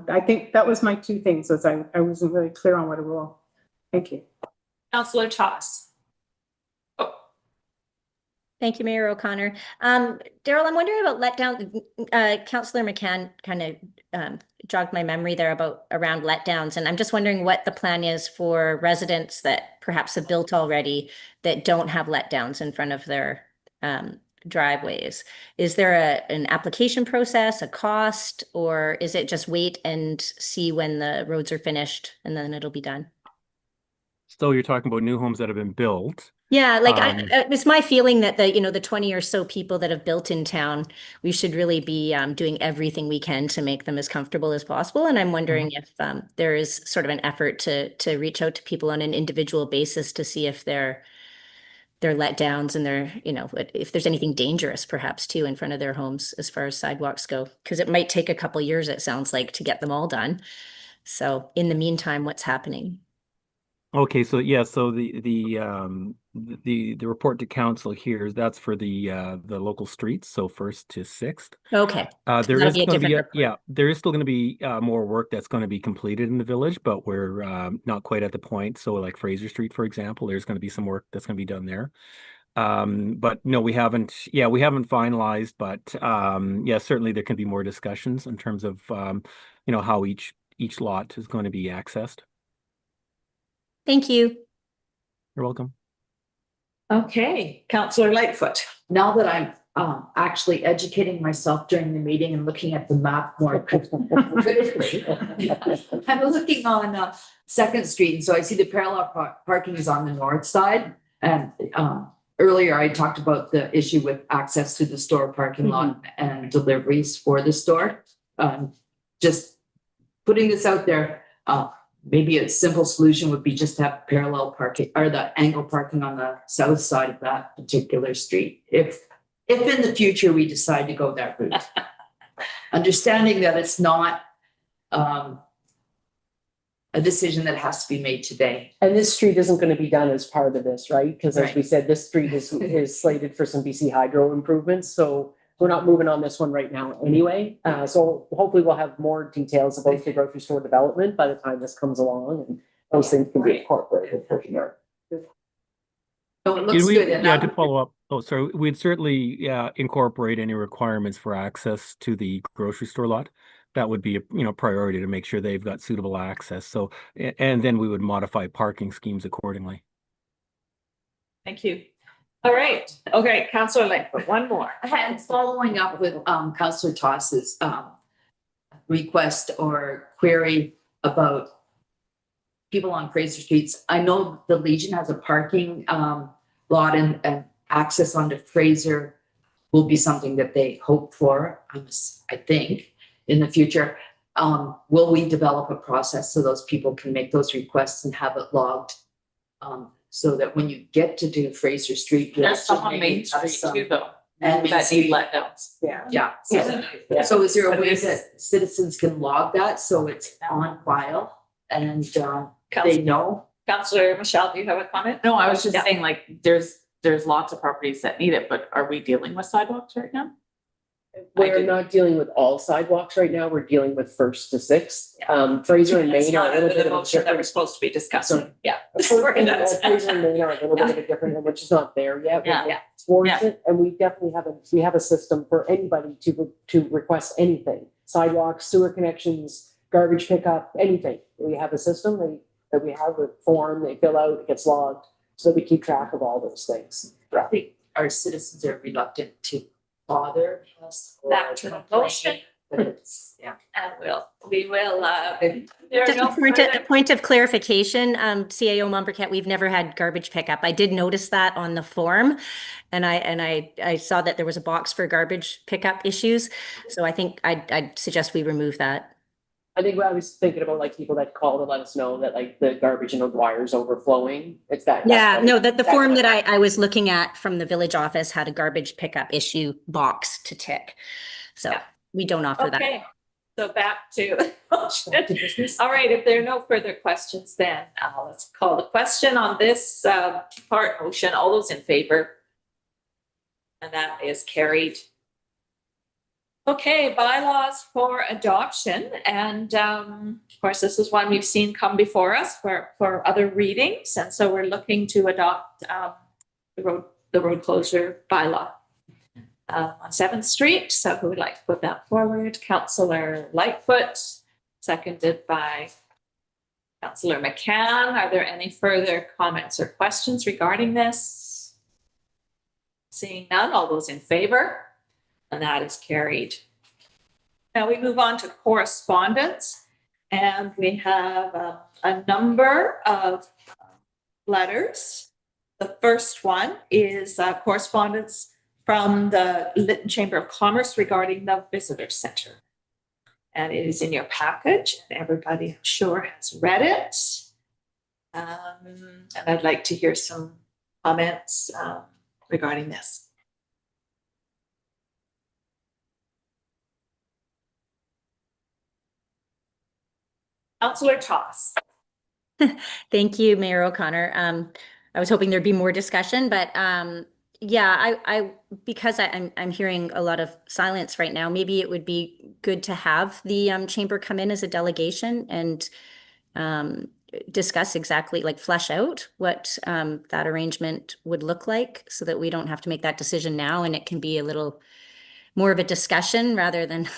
I think that was my 2 things, was I wasn't really clear on what a rule. Thank you. Councillor Toss. Thank you, Mayor O'Connor. Daryl, I'm wondering about letdown. Councillor McCann kind of jogged my memory there around letdowns, and I'm just wondering what the plan is for residents that perhaps have built already that don't have letdowns in front of their driveways. Is there an application process, a cost, or is it just wait and see when the roads are finished and then it'll be done? So you're talking about new homes that have been built. Yeah, like it's my feeling that the 20 or so people that have built in town, we should really be doing everything we can to make them as comfortable as possible. And I'm wondering if there is sort of an effort to reach out to people on an individual basis to see if they're letdowns and if there's anything dangerous perhaps too in front of their homes as far as sidewalks go, because it might take a couple years, it sounds like, to get them all done. So in the meantime, what's happening? Okay, so yeah, so the report to council here, that's for the local streets, so 1st to 6th. Okay. There is going to be there is still going to be more work that's going to be completed in the village, but we're not quite at the point. So like Fraser Street, for example, there's going to be some work that's going to be done there. But no, we haven't finalized, but yeah, certainly there can be more discussions in terms of how each lot is going to be accessed. Thank you. You're welcome. Okay, Councillor Lightfoot. Now that I'm actually educating myself during the meeting and looking at the map more critically. I'm looking on Second Street, and so I see the parallel parking is on the north side. And earlier I talked about the issue with access to the store parking lot and deliveries for the store. Just putting this out there, maybe a simple solution would be just to have parallel parking or the angle parking on the south side of that particular street. If in the future we decide to go that route, understanding that it's not a decision that has to be made today. And this street isn't going to be done as part of this, right? Because as we said, this street is slated for some BC Hydro improvements. So we're not moving on this one right now anyway. So hopefully we'll have more details about the grocery store development by the time this comes along, and those things can be incorporated for sure. So it looks good. And Yeah, to follow up. Oh, sorry. We'd certainly incorporate any requirements for access to the grocery store lot. That would be a priority to make sure they've got suitable access. So, and then we would modify parking schemes accordingly. Thank you. All right. Okay, Councillor Lightfoot, one more. And following up with Councillor Toss's request or query about people on Fraser Streets. I know the Legion has a parking lot, and access onto Fraser will be something that they hope for, I think, in the future. Will we develop a process so those people can make those requests and have it logged? So that when you get to do Fraser Street, There's some on Main Street too, though, and that need letdowns. Yeah. So is there a way that citizens can log that so it's on file and they know? Councillor Michelle, do you have a comment? No, I was just saying, like, there's lots of properties that need it, but are we dealing with sidewalks right now? We're not dealing with all sidewalks right now. We're dealing with First to Sixth. Fraser and It's Main are not a little the bit of a motion that we're different. supposed to be discussing. Yeah. Fraser and Main are a little bit of a different, which is not there yet. Yeah. We're towards Yeah. it, and we definitely have a system for anybody to request anything: sidewalks, sewer connections, garbage pickup, anything. We have a system that we have a form they fill out, it gets logged, so that we keep track of all those things. I think our citizens are reluctant to bother us. Back to the motion. But it's, And we will, there are Just no a further. point of clarification, CAO Mumbercat, we've never had garbage pickup. I did notice that on the form, and I saw that there was a box for garbage pickup issues. So I think I'd suggest we remove that. I think I was thinking about like people that call to let us know that like the garbage in the wire's overflowing. It's that. Yeah, no, the that form kind that I was looking at from the village office had a garbage pickup issue box to tick. So Yeah. we don't offer that. Okay, so back to motion. All right, if there are no further questions, then let's call the question on this part motion. All those in favor? And that is carried. Okay, bylaws for adoption. And of course, this is one we've seen come before us for other readings. And so we're looking to adopt the road closure bylaw on 7th Street. So who would like to put that forward? Councillor Lightfoot, seconded by Councillor McCann. Are there any further comments or questions regarding this? Seeing none, all those in favor? And that is carried. Now we move on to correspondence, and we have a number of letters. The first one is correspondence from the Lytton Chamber of Commerce regarding the visitor center. And it is in your package, and everybody, I'm sure, has read it. And I'd like to hear some comments regarding this. Councillor Toss. Thank you, Mayor O'Connor. I was hoping there'd be more discussion, but yeah, because I'm hearing a lot of silence right now, maybe it would be good to have the chamber come in as a delegation and discuss exactly, like flesh out what that arrangement would look like, so that we don't have to make that decision now, and it can be a little more of a discussion rather than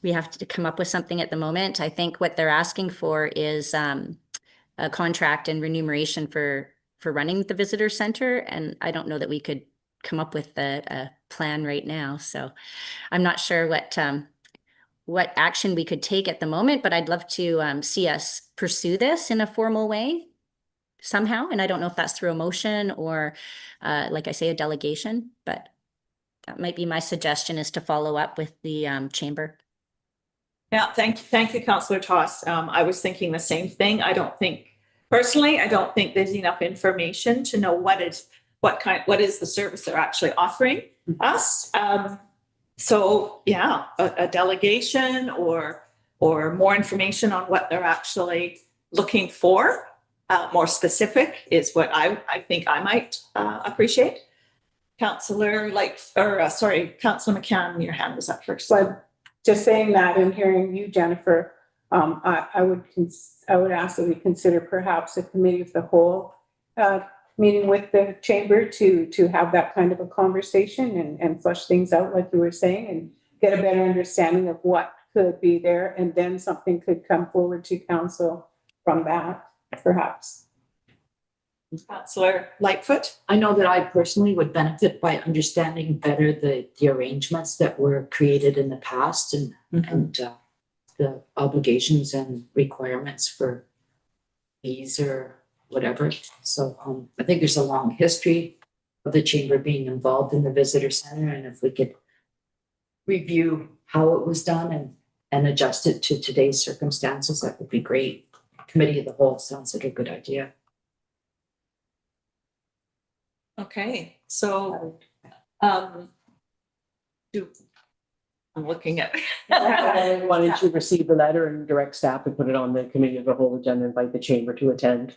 we have to come up with something at the moment. I think what they're asking for is a contract and remuneration for running the visitor center, and I don't know that we could come up with a plan right now. So I'm not sure what action we could take at the moment, but I'd love to see us pursue this in a formal way somehow. And I don't know if that's through a motion or, like I say, a delegation, but that might be my suggestion, is to follow up with the chamber. Yeah, thank you, Councillor Toss. I was thinking the same thing. Personally, I don't think there's enough information to know what is the service they're actually offering us. So yeah, a delegation or more information on what they're actually looking for, more specific, is what I think I might appreciate. Councillor Councillor McCann, your hand was up first. But just saying that and hearing you, Jennifer, I would ask that we consider perhaps a committee of the whole meeting with the chamber to have that kind of a conversation and flush things out, like you were saying, and get a better understanding of what could be there, and then something could come forward to council from that, perhaps. Councillor Lightfoot. I know that I personally would benefit by understanding better the arrangements that were created in the past and the obligations and requirements for fees or whatever. So I think there's a long history of the chamber being involved in the visitor center, and if we could review how it was done and adjust it to today's circumstances, that would be great. Committee of the whole sounds like a good idea. Okay, so I'm looking at. I wanted to receive the letter and direct staff and put it on the committee of the whole agenda, invite the chamber to attend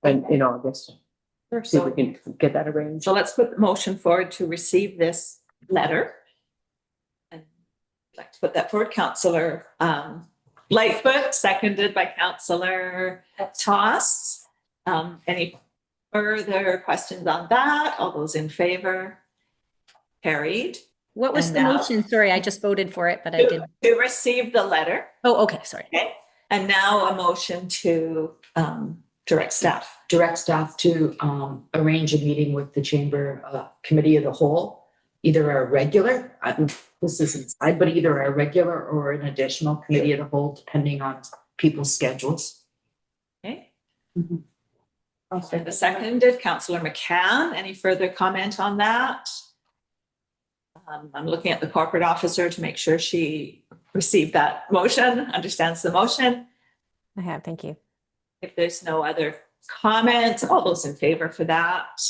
in August. See if we can get that arranged. So let's put the motion forward to receive this letter. And I'd like to put that forward. Councillor Lightfoot, seconded by Councillor Toss. Any further questions on that? All those in favor? Carried. What was And the now- motion? Sorry, I just voted for it, but I didn't. To receive the letter. Oh, okay, sorry. Okay. And now a motion to direct staff. Direct staff to arrange a meeting with the chamber committee of the whole, either a regular, this is inside, but either a regular or an additional committee of the whole, depending on people's schedules. Okay. And the seconded, Councillor McCann. Any further comment on that? I'm looking at the corporate officer to make sure she received that motion, understands the motion. I have, thank you. If there's no other comments, all those in favor for that?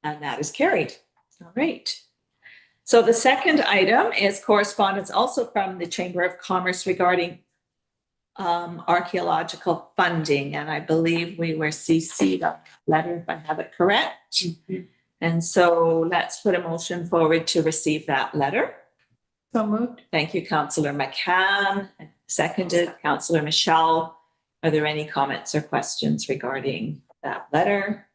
And that is carried. All right. So the second item is correspondence also from the Chamber of Commerce regarding archaeological funding. And I believe we were CC'd on the letter, if I have it correct. Mm-hmm. And so let's put a motion forward to receive that letter. So moved. Thank you, Councillor McCann. Seconded, Councillor Michelle. Are there any comments or questions regarding that letter?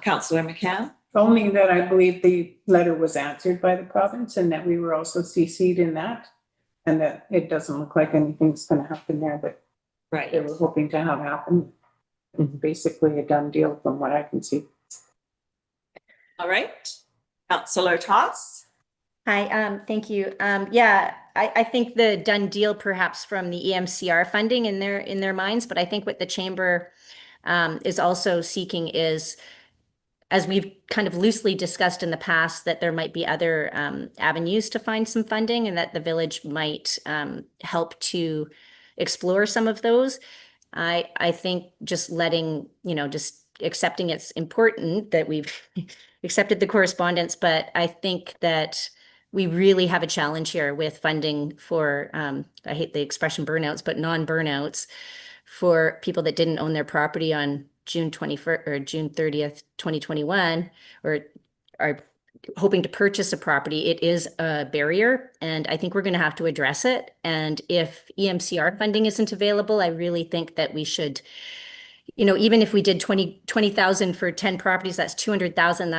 Councillor McCann? Only that I believe the letter was answered by the province and that we were also CC'd in that. And that it doesn't look like anything's going to happen there, but Right. they were hoping to have happen. Basically a done deal from what I can see. All right. Councillor Toss? Hi, thank you. Yeah, I think the done deal perhaps from the EMCR funding in their minds, but I think what the chamber is also seeking is, as we've kind of loosely discussed in the past, that there might be other avenues to find some funding, and that the village might help to explore some of those. I think just letting, just accepting it's important that we've accepted the correspondence, but I think that we really have a challenge here with funding for, I hate the expression burnouts, but non-burnouts for people that didn't own their property on June 21st or June 30th, 2021, or are hoping to purchase a property. It is a barrier, and I think we're going to have to address it. And if EMCR funding isn't available, I really think that we should, even if we did 20,000 for 10 properties, that's 200,000.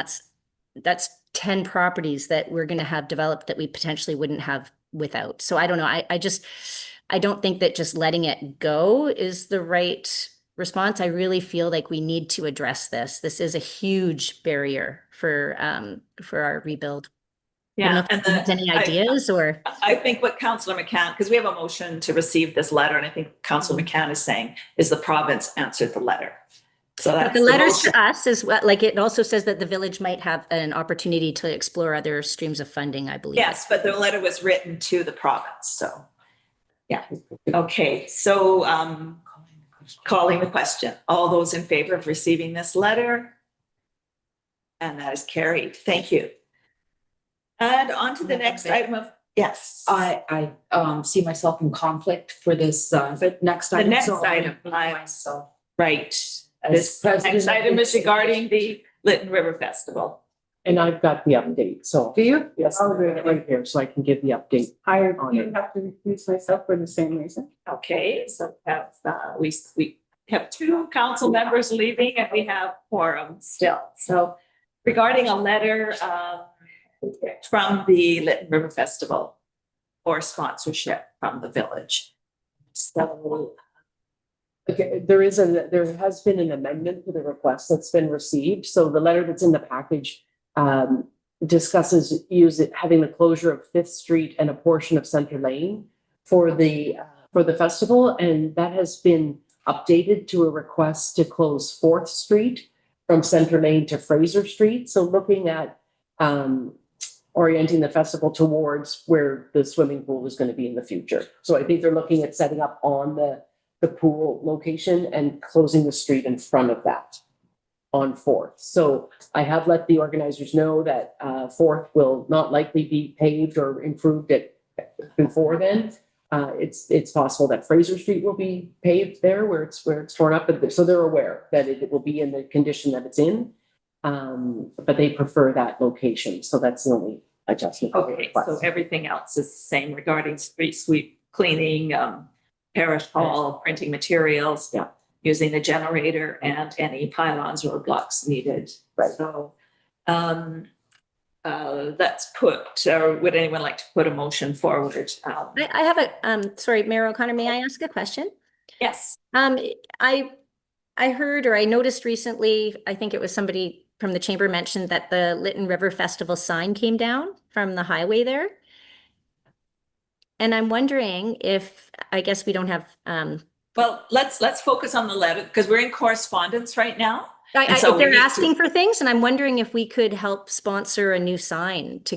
That's 10 properties that we're going to have developed that we potentially wouldn't have without. So I don't know. I don't think that just letting it go is the right response. I really feel like we need to address this. This is a huge barrier for our rebuild. I don't know Yeah, if you have any ideas or. I think what Councillor McCann, because we have a motion to receive this letter, and I think Councillor McCann is saying is the province answered the letter. So But that's the letters motion. to us is what, like, it also says that the village might have an opportunity to explore other streams of funding, I believe. Yes, but the letter was written to the province, so. Yeah, okay, so calling the question. All those in favor of receiving this letter? And that is carried. Thank you. And on to the next item of, yes. I see myself in conflict for this, but next The item. next so item, myself right. as This president next of item this- is regarding the Lytton River Festival. And I've got the update, so. Do you? Yes, Oh, I've got it right here, so I can give the update. I On do it. have to recuse myself for the same reason. Okay, so that's, we have 2 council members leaving and we have quorum still. So regarding a letter from the Lytton River Festival or sponsorship from the village. So, Okay, there has been an amendment to the request that's been received. So the letter that's in the package discusses having the closure of 5th Street and a portion of Center Lane for the festival, and that has been updated to a request to close 4th Street from Center Lane to Fraser Street. So looking at orienting the festival towards where the swimming pool is going to be in the future. So I think they're looking at setting up on the pool location and closing the street in front of that on 4th. So I have let the organizers know that 4th will not likely be paved or improved before then. It's possible that Fraser Street will be paved there where it's torn up, but so they're aware that it will be in the condition that it's in. But they prefer that location, so that's the only adjustment. okay, so everything else is the same regarding street sweep cleaning, parish hall, printing materials. Yeah. Using the generator and any pylons or blocks needed. Right. So, let's put, or would anyone like to put a motion forward? I have a, sorry, Mayor O'Connor, may I ask a question? Yes. I heard, or I noticed recently, I think it was somebody from the chamber mentioned that the Lytton River Festival sign came down from the highway there. And I'm wondering if, I guess we don't have, Well, let's focus on the letter because we're in correspondence right now. if so we they're need to- asking for things, and I'm wondering if we could help sponsor a new sign to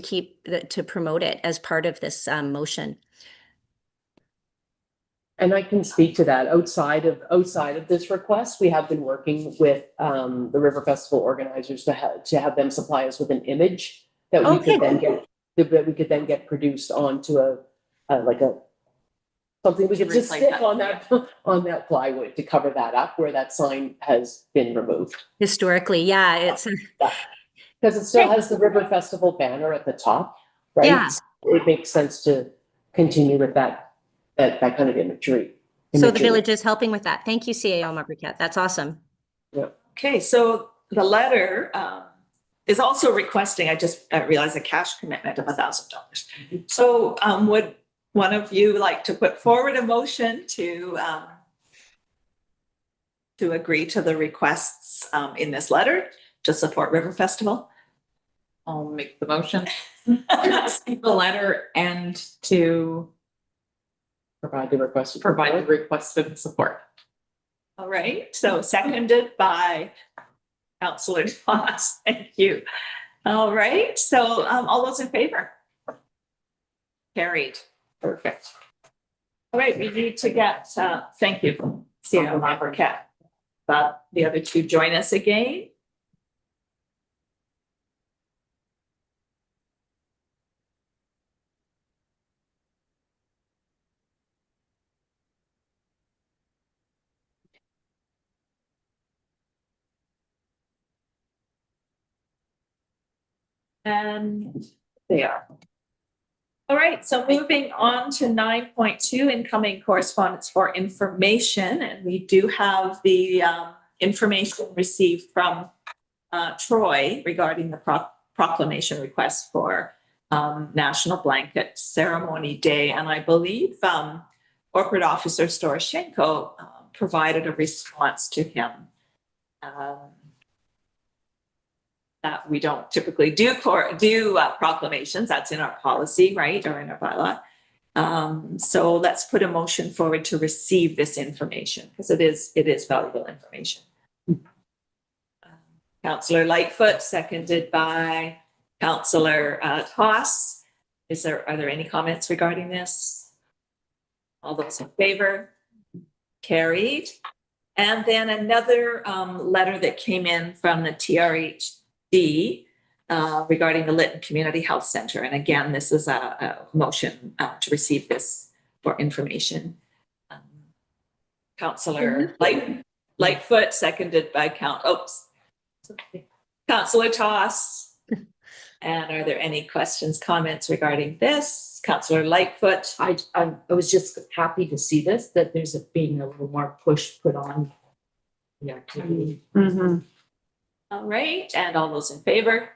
to promote it as part of this motion. And I can speak to that. Outside of this request, we have been working with the River Festival organizers to have them supply us with an image that we Okay. could then get produced onto something we could just Replace stick that. on that plywood to cover that up where that sign has been removed. Historically, yeah, it's, Because it still has the River Festival banner at the top, right? Yeah. It makes sense to continue with that kind of imagery. so the village is helping with that. Thank you, CAO Marbriquette. That's awesome. Okay, so the letter is also requesting, I just realized a cash commitment of $1,000. So would one of you like to put forward a motion to agree to the requests in this letter to support River Festival? I'll make the motion. The letter and to Provide the requested. provide the requested support. All right, so seconded by Councillor Toss. Thank you. All right, so all those in favor? Carried. Perfect. All right, we need to get, thank you, CAO Marbriquette. But the other 2 join us again. And they are. All right, so moving on to 9.2, incoming correspondence for information. And we do have the information received from Troy regarding the proclamation request for National Blanket Ceremony Day. And I believe Corporate Officer Storoshenko provided a response to him. That we don't typically do proclamations. That's in our policy, right, or in our bylaw. So let's put a motion forward to receive this information because it is valuable information. Councillor Lightfoot, seconded by Councillor Toss. Are there any comments regarding this? All those in favor? Carried. And then another letter that came in from the TRHD regarding the Lytton Community Health Center. And again, this is a motion to receive this for information. Councillor Lightfoot, seconded by Councillor Toss. And are there any questions, comments regarding this? Councillor Lightfoot. I was just happy to see this, that there's being a little more push put on the activity. All right, and all those in favor?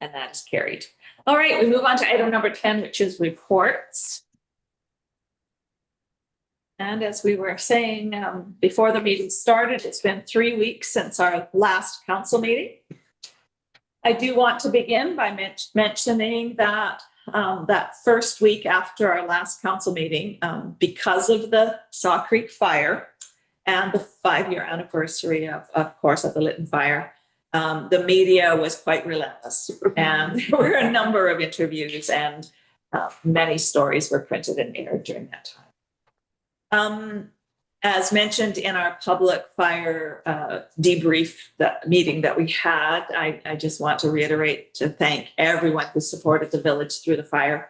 And that is carried. All right, we move on to item number 10, which is reports. And as we were saying before the meeting started, it's been 3 weeks since our last council meeting. I do want to begin by mentioning that that first week after our last council meeting, because of the Saw Creek fire and the 5-year anniversary of course, of the Lytton fire, the media was quite relentless. And there were a number of interviews and many stories were printed and aired during that time. As mentioned in our public fire debrief meeting that we had, I just want to reiterate to thank everyone who supported the village through the fire,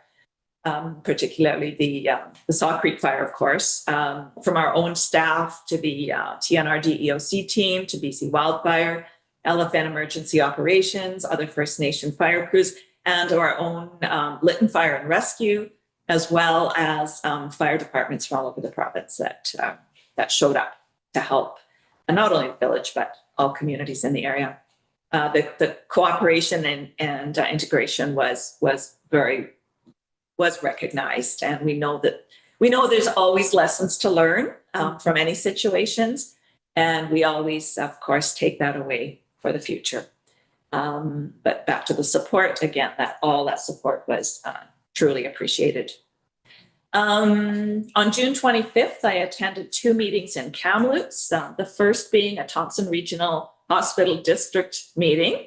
particularly the Saw Creek fire, of course, from our own staff to the TNRD EOC team to BC Wildfire, LFN Emergency Operations, other First Nation fire crews, and our own Lytton Fire and Rescue, as well as fire departments from all over the province that showed up to help, and not only the village, but all communities in the area. The cooperation and integration was recognized, and we know there's always lessons to learn from any situations, and we always, of course, take that away for the future. But back to the support again, all that support was truly appreciated. On June 25th, I attended 2 meetings in Kamloops, the first being a Thompson Regional Hospital District meeting,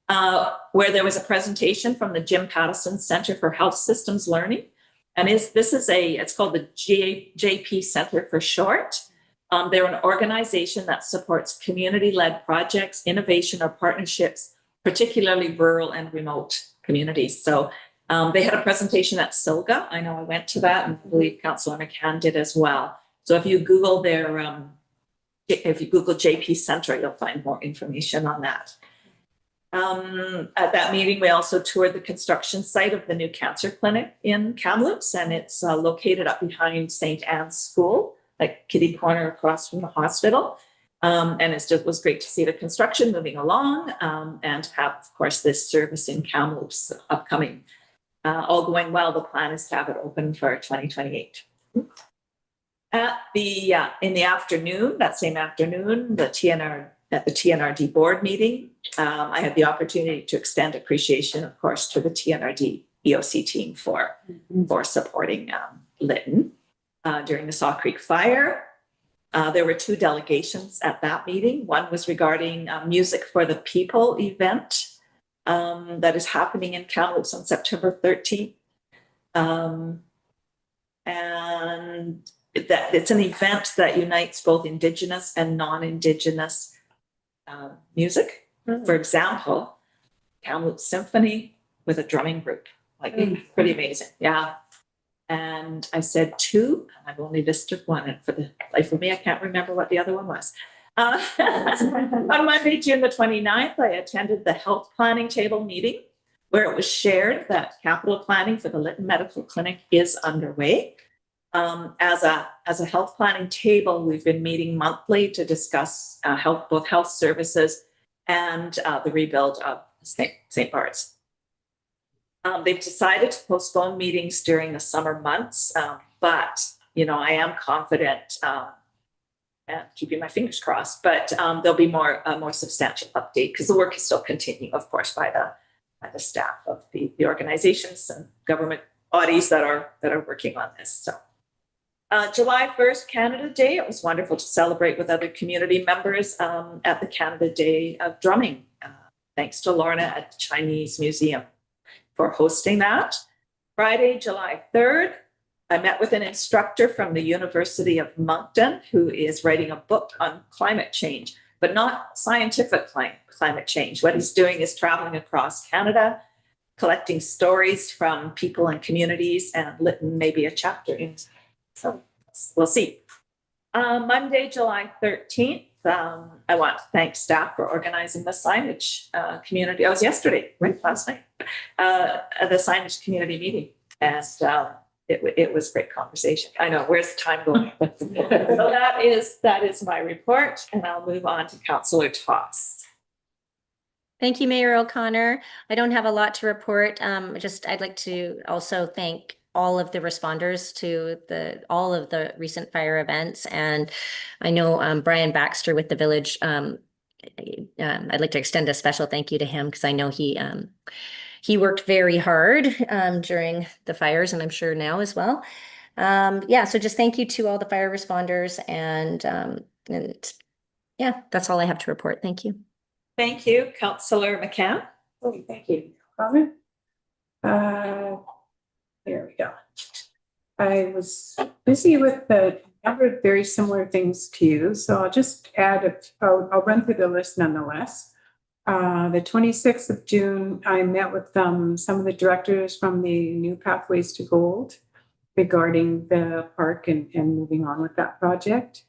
where there was a presentation from the Jim Pattison Center for Health Systems Learning. And it's called the JP Center for short. They're an organization that supports community-led projects, innovation, or partnerships, particularly rural and remote communities. So they had a presentation at Silga. I know I went to that, and I believe Councillor McCann did as well. So if you Google JP Center, you'll find more information on that. At that meeting, we also toured the construction site of the new cancer clinic in Kamloops, and it's located up behind St. Anne's School, like kitty corner across from the hospital. And it was great to see the construction moving along and have, of course, this service in Kamloops upcoming. All going well, the plan is to have it open for 2028. In the afternoon, that same afternoon, at the TNRD board meeting, I had the opportunity to extend appreciation, of course, to the TNRD EOC team for supporting Lytton during the Saw Creek fire. There were 2 delegations at that meeting. One was regarding Music for the People event that is happening in Kamloops on September 13th. And it's an event that unites both Indigenous and non-Indigenous music. For example, Kamloops Symphony with a drumming group, pretty amazing. Yeah. And I said 2, and I've only listed 1. And for the life of me, I can't remember what the other one was. On Monday, June the 29th, I attended the health planning table meeting where it was shared that capital planning for the Lytton Medical Clinic is underway. As a health planning table, we've been meeting monthly to discuss both health services and the rebuild of St. Bart's. They've decided to postpone meetings during the summer months, but I am confident and keeping my fingers crossed, but there'll be a more substantial update because the work is still continuing, of course, by the staff of the organizations and government bodies that are working on this. So July 1st, Canada Day. It was wonderful to celebrate with other community members at the Canada Day of Drumming. Thanks to Lorna at the Chinese Museum for hosting that. Friday, July 3rd, I met with an instructor from the University of Moncton who is writing a book on climate change, but not scientific climate change. What he's doing is traveling across Canada, collecting stories from people and communities, and Lytton may be a chapter in. So we'll see. Monday, July 13th, I want to thank staff for organizing the signage community. I was yesterday, right, last night, the signage community meeting. And it was great conversation. I know, where's the time going? So that is my report, and I'll move on to Councillor Toss. Thank you, Mayor O'Connor. I don't have a lot to report. I'd like to also thank all of the responders to all of the recent fire events. And I know Brian Baxter with the village, I'd like to extend a special thank you to him because I know he worked very hard during the fires, and I'm sure now as well. So just thank you to all the fire responders, and yeah, that's all I have to report. Thank you. Thank you, Councillor McCann. Oh, thank you. Comment? There we go. I was busy with a number of very similar things to you, so I'll just add, I'll run through the list nonetheless. The 26th of June, I met with some of the directors from the New Pathways to Gold regarding the park and moving on with that project.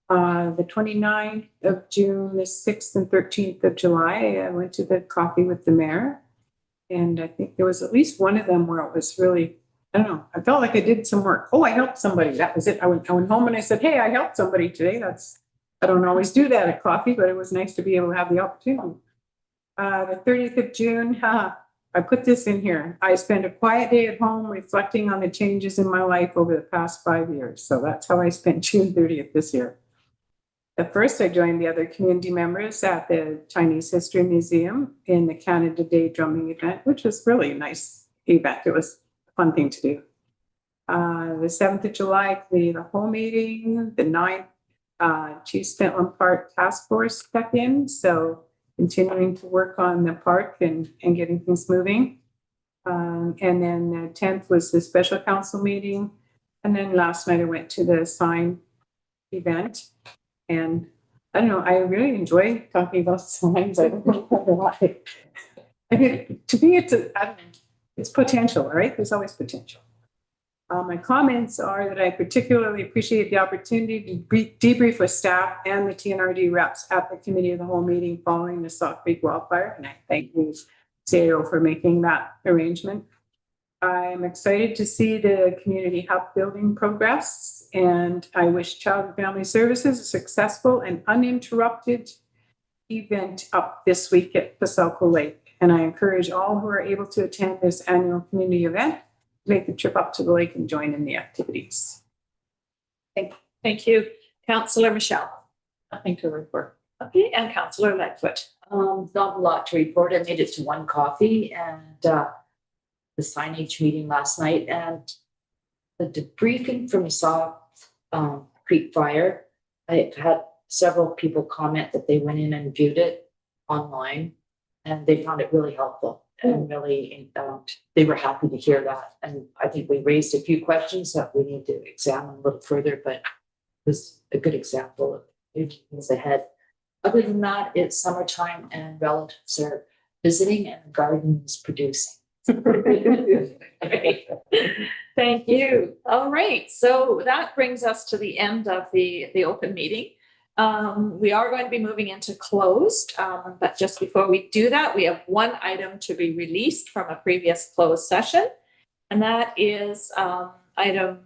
The 29th of June, the 6th and 13th of July, I went to the coffee with the mayor. And I think there was at least one of them where it was really, I don't know, I felt like I did some work. Oh, I helped somebody. That was it. I went home and I said, hey, I helped somebody today. I don't always do that at coffee, but it was nice to be able to have the opportunity. The 30th of June, I put this in here. I spent a quiet day at home reflecting on the changes in my life over the past 5 years. So that's how I spent June 30th this year. The first, I joined the other community members at the Chinese History Museum in the Canada Day drumming event, which was really a nice event. It was a fun thing to do. The 7th of July, the whole meeting. The 9th, Chief Spentland Park Task Force stepped in. So continuing to work on the park and getting things moving. And then the 10th was the special council meeting. And then last night I went to the sign event. And I don't know, I really enjoy talking about signs. I don't know why. I mean, to me, it's potential, right? There's always potential. My comments are that I particularly appreciate the opportunity to debrief with staff and the TNRD reps at the committee of the whole meeting following the Sauk Creek wildfire. And I thank the CAO for making that arrangement. I'm excited to see the community hub building progress, and I wish Child and Family Services a successful and uninterrupted event up this week at Pasauco Lake. And I encourage all who are able to attend this annual community event to make the trip up to the lake and join in the activities. Thank you. Councillor Michelle. Nothing to report. Okay, and Councillor Lightfoot. Not a lot to report. I made it to one coffee and the signage meeting last night, and the debriefing from the Sauk Creek fire. I had several people comment that they went in and viewed it online, and they found it really helpful and really they were happy to hear that. And I think we raised a few questions that we need to examine a little further, but it was a good example of things ahead. Other than that, it's summertime and relatives are visiting and the garden is producing. Thank you. All right, so that brings us to the end of the open meeting. We are going to be moving into closed, but just before we do that, we have one item to be released from a previous closed session, and that is item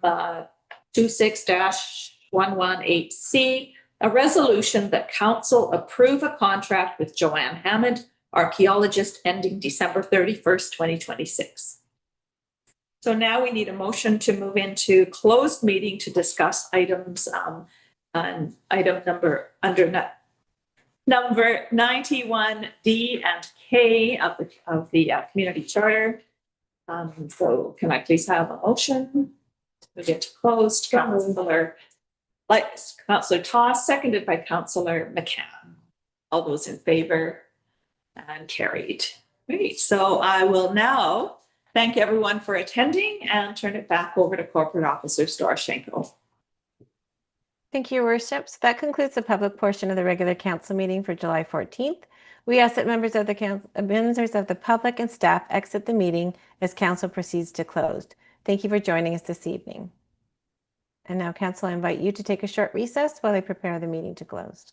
26-118C, a resolution that council approve a contract with Joanne Hammond, archaeologist, ending December 31st, 2026. So now we need a motion to move into closed meeting to discuss items on item number 91D and K of the community charter. So can I please have a motion? We get closed. Councillor Toss, seconded by Councillor McCann. All those in favor and carried. Great. So I will now thank everyone for attending and turn it back over to Corporate Officer Storoshenko. Thank you, Your Worship. So that concludes the public portion of the regular council meeting for July 14th. We ask that members of the public and staff exit the meeting as council proceeds to close. Thank you for joining us this evening. And now, council, I invite you to take a short recess while I prepare the meeting to close.